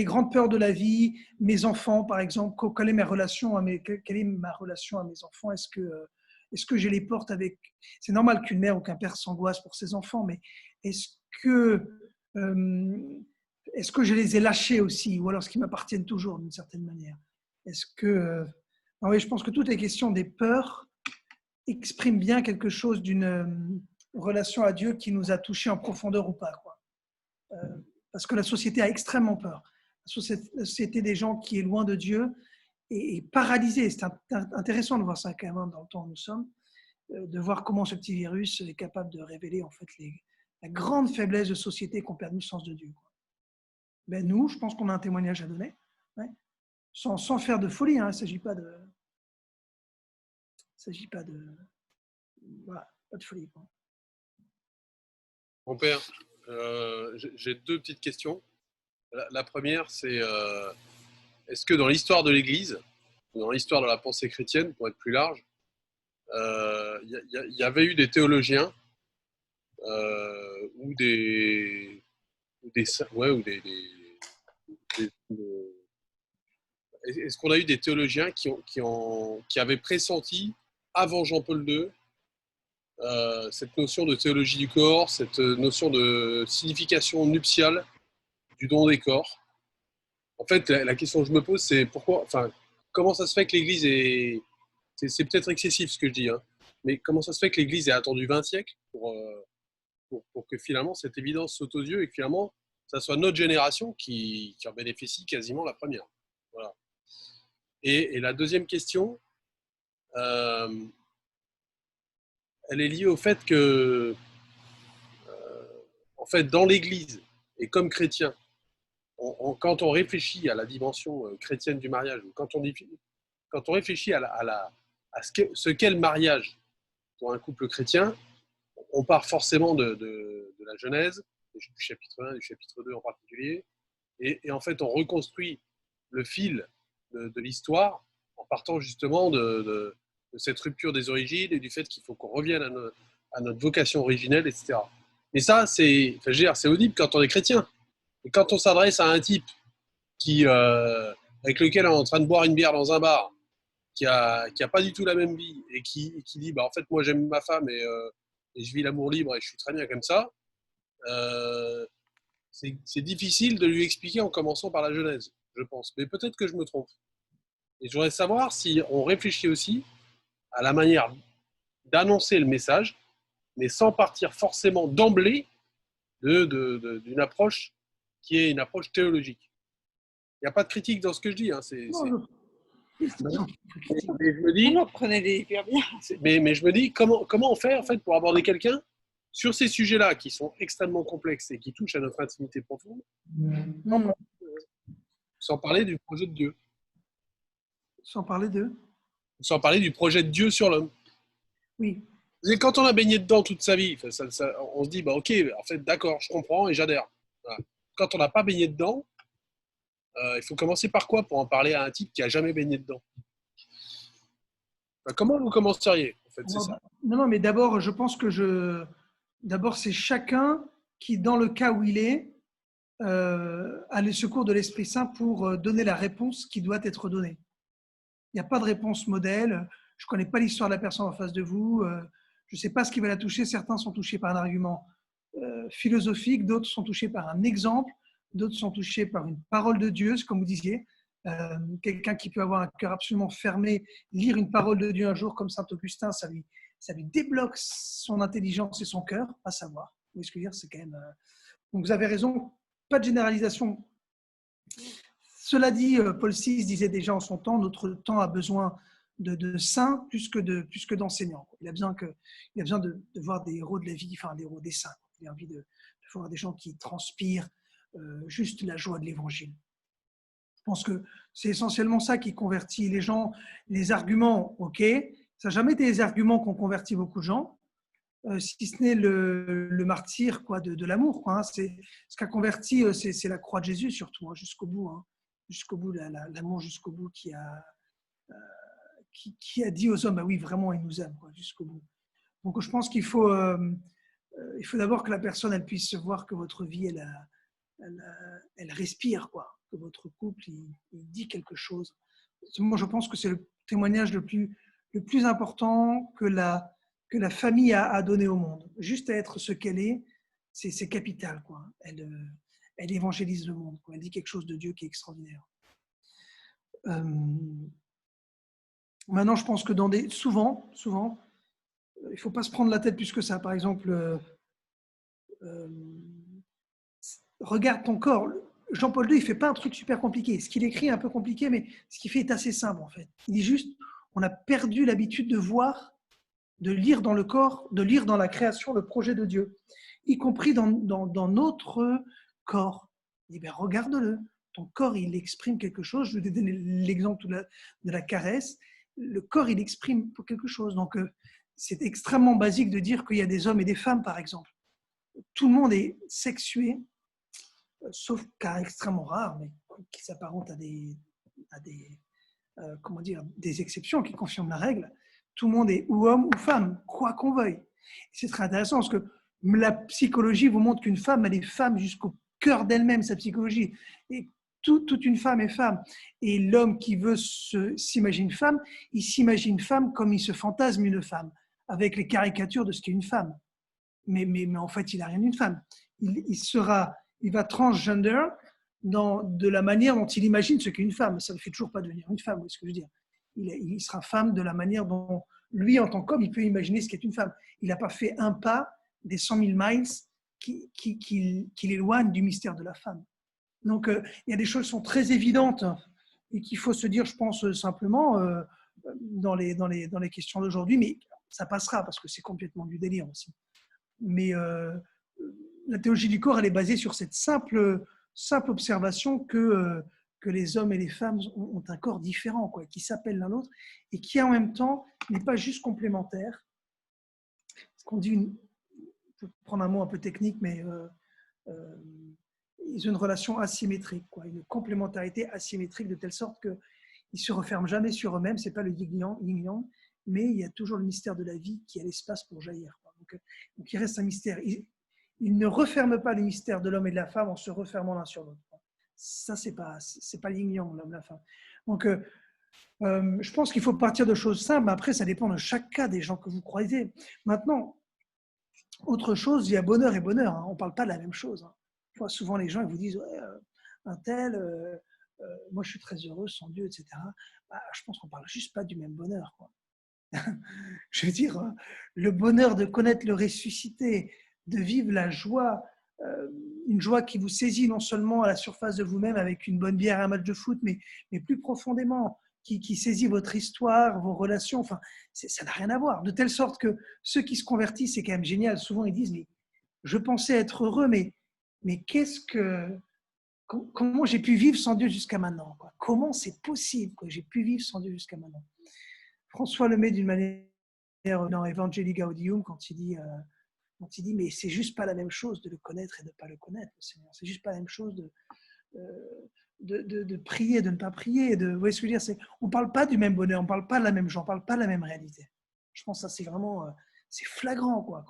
Speaker 3: grandes peurs de la vie? Mes enfants, par exemple, quelle est ma relation à mes enfants? Est-ce que je les porte avec… C'est normal qu'une mère ou qu'un père s'angoisse pour ses enfants, mais est-ce que est-ce que je les ai lâchés aussi, ou alors est-ce qu'ils m'appartiennent toujours d'une certaine manière? Est-ce que… Ah oui, je pense que toutes les questions des peurs expriment bien quelque chose d'une relation à Dieu qui nous a touchés en profondeur ou pas, quoi. Parce que la société a extrêmement peur. La société des gens qui est loin de Dieu est paralysée. C'est intéressant de voir ça quand même dans le temps où nous sommes, de voir comment ce petit virus est capable de révéler en fait la grande faiblesse de sociétés qui ont perdu le sens de Dieu, quoi. Ben nous, je pense qu'on a un témoignage à donner, ouais. Sans faire de folie, hein. Il ne s'agit pas de… Voilà, pas de folie, quoi.
Speaker 6: Mon père, j'ai deux petites questions. La première, c'est est-ce que dans l'histoire de l'Église, dans l'histoire de la pensée chrétienne, pour être plus large, y avait eu des théologiens ou des est-ce qu'on a eu des théologiens qui avaient pressenti avant Jean-Paul II cette notion de théologie du corps, cette notion de signification nuptiale du don des corps? En fait, la question que je me pose, c'est comment ça se fait que l'Église est… C'est peut-être excessif ce que je dis, hein, mais comment ça se fait que l'Église ait attendu 20 siècles pour que finalement cette évidence saute aux yeux et que finalement ça soit notre génération qui en bénéficie quasiment la première. Voilà. Et la deuxième question, elle est liée au fait que, en fait, dans l'Église et comme chrétien, quand on réfléchit à la dimension chrétienne du mariage, ou quand on réfléchit à ce qu'est le mariage pour un couple chrétien, on part forcément de la Genèse, du chapitre 1, du chapitre 2 en particulier, et en fait on reconstruit le fil de l'histoire en partant justement de cette rupture des origines et du fait qu'il faut qu'on revienne à notre vocation originelle, etc. Mais ça, c'est audible quand on est chrétien. Et quand on s'adresse à un type avec lequel on est en train de boire une bière dans un bar, qui a pas du tout la même vie et qui dit en fait moi j'aime ma femme et je vis l'amour libre et je suis très bien comme ça, c'est difficile de lui expliquer en commençant par la Genèse, je pense. Mais peut-être que je me trompe. Et je voudrais savoir si on réfléchit aussi à la manière d'annoncer le message, mais sans partir forcément d'emblée d'une approche qui est une approche théologique. Il n'y a pas de critique dans ce que je dis. Hein. Mais je me dis,
Speaker 7: prenez-les hyper bien.
Speaker 6: mais je me dis comment on fait en fait pour aborder quelqu'un sur ces sujets-là qui sont extrêmement complexes et qui touchent à notre intimité profonde, sans parler du projet de Dieu.
Speaker 3: Sans parler d'eux.
Speaker 6: Sans parler du projet de Dieu sur l'homme.
Speaker 3: Oui.
Speaker 6: Et quand on a baigné dedans toute sa vie, on se dit, ok, en fait, d'accord, je comprends et j'adhère. Voilà. Quand on n'a pas baigné dedans, il faut commencer par quoi pour en parler à un type qui n'a jamais baigné dedans? Comment vous commenceriez en fait, c'est ça.
Speaker 3: Non, mais d'abord, je pense que d'abord, c'est chacun qui, dans le cas où il est, a le secours de l'Esprit Saint pour donner la réponse qui doit être donnée. Il n'y a pas de réponse modèle. Je ne connais pas l'histoire de la personne en face de vous. Je ne sais pas ce qui va la toucher. Certains sont touchés par un argument philosophique, d'autres sont touchés par un exemple, d'autres sont touchés par une parole de Dieu, comme vous disiez. Quelqu'un qui peut avoir un cœur absolument fermé, lire une parole de Dieu un jour comme Saint Augustin, ça lui débloque son intelligence et son cœur, à savoir. Vous voyez ce que je veux dire, c'est quand même… Donc vous avez raison, pas de généralisation. Cela dit, Paul VI disait déjà en son temps, notre temps a besoin de saints plus que d'enseignants. Il a besoin de voir des héros de la vie, enfin des héros des saints. Il a envie de voir des gens qui transpirent juste la joie de l'évangile. Je pense que c'est essentiellement ça qui convertit les gens. Les arguments, ok, ça n'a jamais été les arguments qui ont converti beaucoup de gens, si ce n'est le martyre de l'amour. Hein. Ce qui a converti, c'est la croix de Jésus surtout, hein, jusqu'au bout. Hein. Jusqu'au bout, l'amour jusqu'au bout qui a dit aux hommes, bah oui, vraiment, il nous aime, jusqu'au bout. Donc, je pense qu'il faut d'abord que la personne, elle puisse voir que votre vie, elle respire, quoi, que votre couple, il dit quelque chose. Moi, je pense que c'est le témoignage le plus important que la famille a donné au monde. Juste à être ce qu'elle est, c'est capital, quoi. elle évangélise le monde, quoi. Elle dit quelque chose de Dieu qui est extraordinaire. Maintenant, je pense que souvent, il ne faut pas se prendre la tête plus que ça. Par exemple, regarde ton corps. Jean-Paul II, il ne fait pas un truc super compliqué. Ce qu'il écrit est un peu compliqué, mais ce qu'il fait est assez simple, en fait. Il dit juste, on a perdu l'habitude de voir, de lire dans le corps, de lire dans la création le projet de Dieu, y compris dans notre corps. Il dit, regarde-le. Ton corps, il exprime quelque chose. Je vais te donner l'exemple de la caresse. Le corps, il exprime quelque chose. Donc, c'est extrêmement basique de dire qu'il y a des hommes et des femmes, par exemple. Tout le monde est sexué, sauf cas extrêmement rares, mais qui s'apparentent à des exceptions qui confirment la règle. Tout le monde est ou homme ou femme, quoi qu'on veuille. C'est très intéressant parce que la psychologie vous montre qu'une femme, elle est femme jusqu'au cœur d'elle-même, sa psychologie. Et toute une femme est femme. Et l'homme qui veut s'imaginer une femme, il s'imagine une femme comme il se fantasme une femme, avec les caricatures de ce qu'est une femme. Mais en fait, il n'a rien d'une femme. Il va transgender de la manière dont il imagine ce qu'est une femme. Ça ne fait toujours pas devenir une femme, c'est ce que je veux dire. Il sera femme de la manière dont lui, en tant qu'homme, il peut imaginer ce qu'est une femme. Il n'a pas fait un pas des 100 000 miles qui l'éloignent du mystère de la femme. Donc, il y a des choses qui sont très évidentes et qu'il faut se dire, je pense, simplement dans les questions d'aujourd'hui, mais ça passera parce que c'est complètement du délire aussi. Mais la théologie du corps, elle est basée sur cette simple observation que les hommes et les femmes ont un corps différent, quoi, qui s'appellent l'un l'autre et qui en même temps n'est pas juste complémentaire. Ce qu'on dit, je vais prendre un mot un peu technique, mais ils ont une relation asymétrique, quoi, une complémentarité asymétrique de telle sorte qu'ils ne se referment jamais sur eux-mêmes. Ce n'est pas le yin-yang, mais il y a toujours le mystère de la vie qui a l'espace pour jaillir, quoi. Donc il reste un mystère. Il ne referme pas le mystère de l'homme et de la femme en se refermant l'un sur l'autre. Ça, c'est pas le yin-yang, l'homme et la femme. Donc, je pense qu'il faut partir de choses simples. Après, ça dépend de chaque cas des gens que vous croisez. Maintenant, autre chose, il y a bonheur et bonheur. Hein. On ne parle pas de la même chose. Hein. Souvent, les gens ils vous disent ouais, un tel, moi je suis très heureux sans Dieu, etc. Je pense qu'on ne parle juste pas du même bonheur, quoi. Je veux dire, le bonheur de connaître le ressuscité, de vivre la joie, une joie qui vous saisit non seulement à la surface de vous-même avec une bonne bière et un match de foot, mais plus profondément, qui saisit votre histoire, vos relations. Enfin, ça n'a rien à voir. De telle sorte que ceux qui se convertissent, c'est quand même génial. Souvent, ils disent, mais je pensais être heureux, mais comment j'ai pu vivre sans Dieu jusqu'à maintenant, quoi. Comment c'est possible que j'ai pu vivre sans Dieu jusqu'à maintenant? François le met d'une manière dans Evangelii Gaudium quand il dit mais c'est juste pas la même chose de le connaître et de ne pas le connaître, le Seigneur. C'est juste pas la même chose de prier, de ne pas prier. Vous voyez ce que je veux dire? On ne parle pas du même bonheur, on ne parle pas de la même joie, on ne parle pas de la même réalité. Je pense que ça, c'est vraiment c'est flagrant, quoi,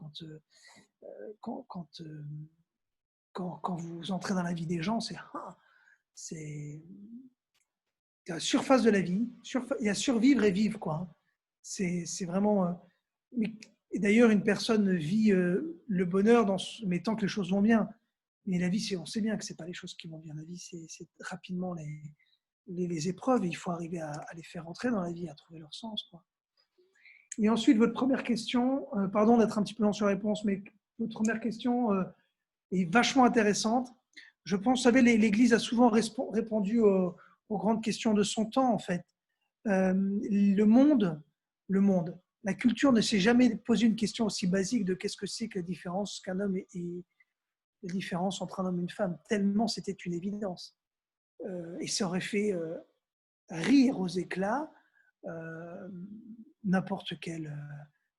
Speaker 3: quand vous entrez dans la vie des gens, c'est la surface de la vie, il y a survivre et vivre, quoi. C'est vraiment... Et d'ailleurs, une personne vit le bonheur mais tant que les choses vont bien. Mais la vie, on sait bien que ce n'est pas les choses qui vont bien. La vie, c'est rapidement les épreuves et il faut arriver à les faire entrer dans la vie, à trouver leur sens, quoi. Et ensuite, votre première question, pardon d'être un petit peu long sur la réponse, mais votre première question est vachement intéressante. Je pense, vous savez, l'Église a souvent répondu aux grandes questions de son temps, en fait. Le monde, la culture ne s'est jamais posé une question aussi basique de qu'est-ce que c'est que la différence qu'un homme et la différence entre un homme et une femme, tellement c'était une évidence. Et ça aurait fait rire aux éclats n'importe quelle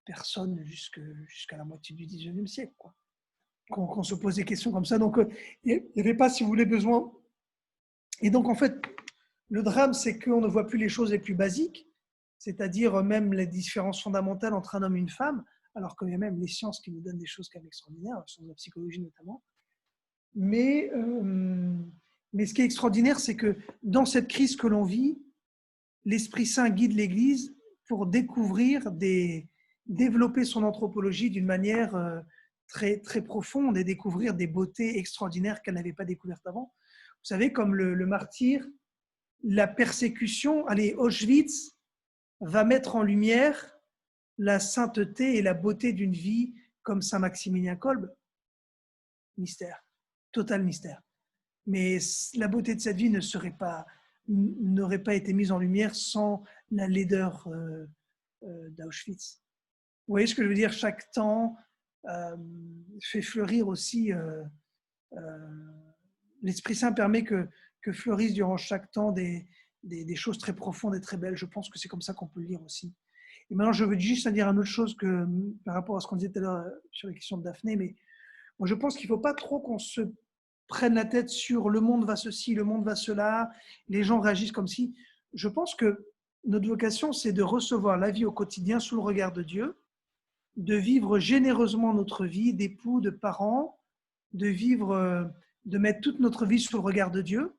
Speaker 3: personne jusqu'à la moitié du XIXe siècle, quoi. Qu'on se pose des questions comme ça. Donc, il n'y avait pas, si vous voulez, besoin. Et donc, en fait, le drame, c'est qu'on ne voit plus les choses les plus basiques, c'est-à-dire même les différences fondamentales entre un homme et une femme, alors qu'il y a même les sciences qui nous donnent des choses quand même extraordinaires, sur la psychologie notamment. Mais ce qui est extraordinaire, c'est que dans cette crise que l'on vit, l'Esprit Saint guide l'Église pour développer son anthropologie d'une manière très, très profondes et découvrir des beautés extraordinaires qu'elle n'avait pas découvertes avant. Vous savez, comme le martyr, la persécution, allez, Auschwitz va mettre en lumière la sainteté et la beauté d'une vie comme Saint Maximilien Kolbe. Mystère, total mystère. Mais la beauté de cette vie n'aurait pas été mise en lumière sans la laideur d'Auschwitz. Vous voyez ce que je veux dire? Chaque temps fait fleurir aussi. L'Esprit Saint permet que fleurissent durant chaque temps des choses très profondes et très belles. Je pense que c'est comme ça qu'on peut le lire aussi. Et maintenant, je veux juste dire une autre chose par rapport à ce qu'on disait tout à l'heure sur la question de Daphné, mais moi, je pense qu'il ne faut pas trop qu'on se prenne la tête sur le monde va ceci, le monde va cela, les gens réagissent comme si. Je pense que notre vocation, c'est de recevoir la vie au quotidien sous le regard de Dieu, de vivre généreusement notre vie d'époux, de parents, de mettre toute notre vie sous le regard de Dieu,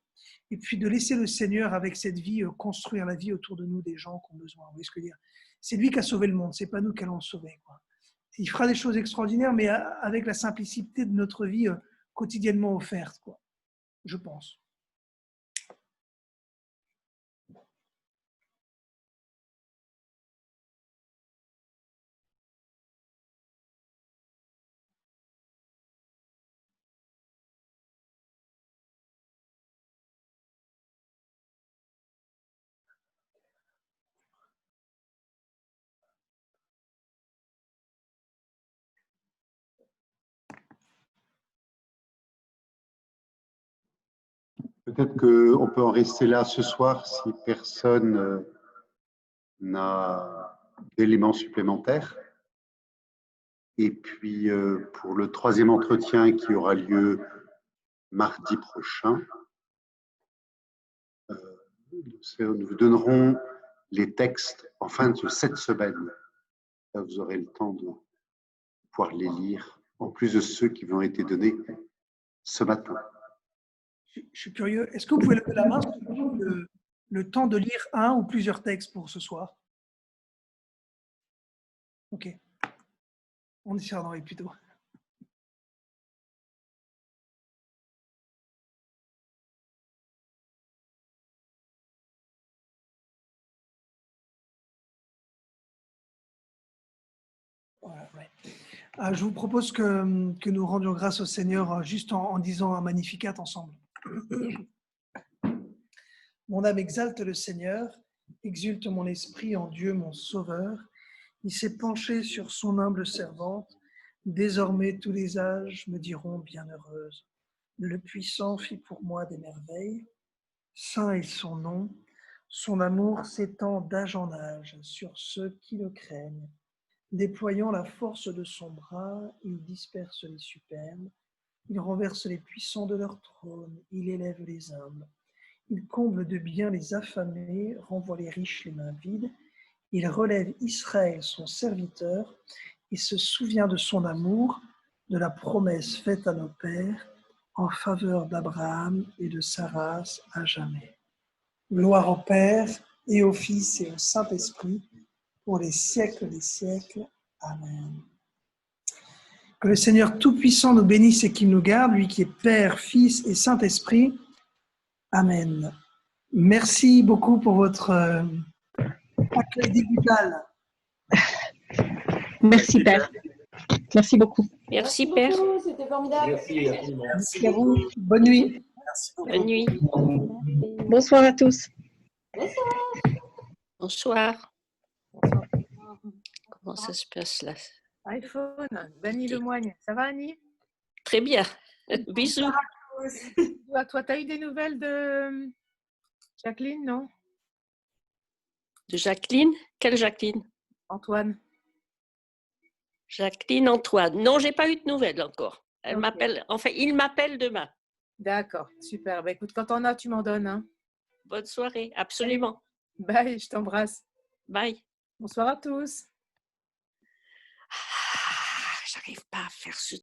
Speaker 3: et puis de laisser le Seigneur, avec cette vie, construire la vie autour de nous des gens qui ont besoin. Vous voyez ce que je veux dire? C'est lui qui a sauvé le monde, c'est pas nous qui allons le sauver, quoi. Il fera des choses extraordinaires, mais avec la simplicité de notre vie quotidiennement offerte, quoi, je pense.
Speaker 2: Peut-être qu'on peut en rester là ce soir si personne n'a d'éléments supplémentaires. Et puis, pour le troisième entretien qui aura lieu mardi prochain, nous vous donnerons les textes en fin de cette semaine. Là, vous aurez le temps de pouvoir les lire, en plus de ceux qui vous ont été donnés ce matin.
Speaker 3: Je suis curieux. Est-ce que vous pouvez lever la main sur le temps de lire un ou plusieurs textes pour ce soir? Ok. On essaiera d'en lire plutôt. Voilà, ouais. Je vous propose que nous rendions grâce au Seigneur juste en disant un Magnificat ensemble. Mon âme exalte le Seigneur, exulte mon esprit en Dieu mon Sauveur. Il s'est penché sur son humble servante. Désormais tous les âges me diront bienheureuse. Le Puissant fit pour moi des merveilles. Saint est son nom. Son amour s'étend d'âge en âge sur ceux qui le craignent. Déployant la force de son bras, il disperse les superbes. Il renverse les puissants de leur trône. Il élève les humbles. Il comble de bien les affamés, renvoie les riches les mains vides. Il relève Israël, son serviteur, et se souvient de son amour, de la promesse faite à nos pères, en faveur d'Abraham et de sa race à jamais. Gloire au Père, et au Fils, et au Saint-Esprit, pour les siècles des siècles. Amen. Que le Seigneur Tout-Puissant nous bénisse et qu'il nous garde, lui qui est Père, Fils et Saint-Esprit. Amen. Merci beaucoup pour votre accueil digital.
Speaker 7: Merci, Père. Merci beaucoup.
Speaker 8: Merci, Père.
Speaker 5: C'était formidable.
Speaker 9: Merci infiniment.
Speaker 3: Merci à vous. Bonne nuit.
Speaker 8: Bonne nuit.
Speaker 7: Bonsoir à tous.
Speaker 8: Bonsoir. Comment ça se passe là?
Speaker 10: iPhone, Dany Lemoigne. Ça va, Annie?
Speaker 8: Très bien. Bisous.
Speaker 10: Toi, tu as eu des nouvelles de Jacqueline, non?
Speaker 8: De Jacqueline? Quelle Jacqueline?
Speaker 10: Antoine.
Speaker 8: Jacqueline Antoine. Non, j'ai pas eu de nouvelles encore. Elle
Speaker 10: Ok.
Speaker 8: m'appelle. Enfin, il m'appelle demain.
Speaker 10: D'accord, super. Bah, écoute, quand on a, tu m'en donnes. Hein.
Speaker 8: Bonne soirée. Absolument.
Speaker 10: Bye, je t'embrasse.
Speaker 8: Bye.
Speaker 10: Bonsoir à tous.
Speaker 8: J'arrive pas à faire ce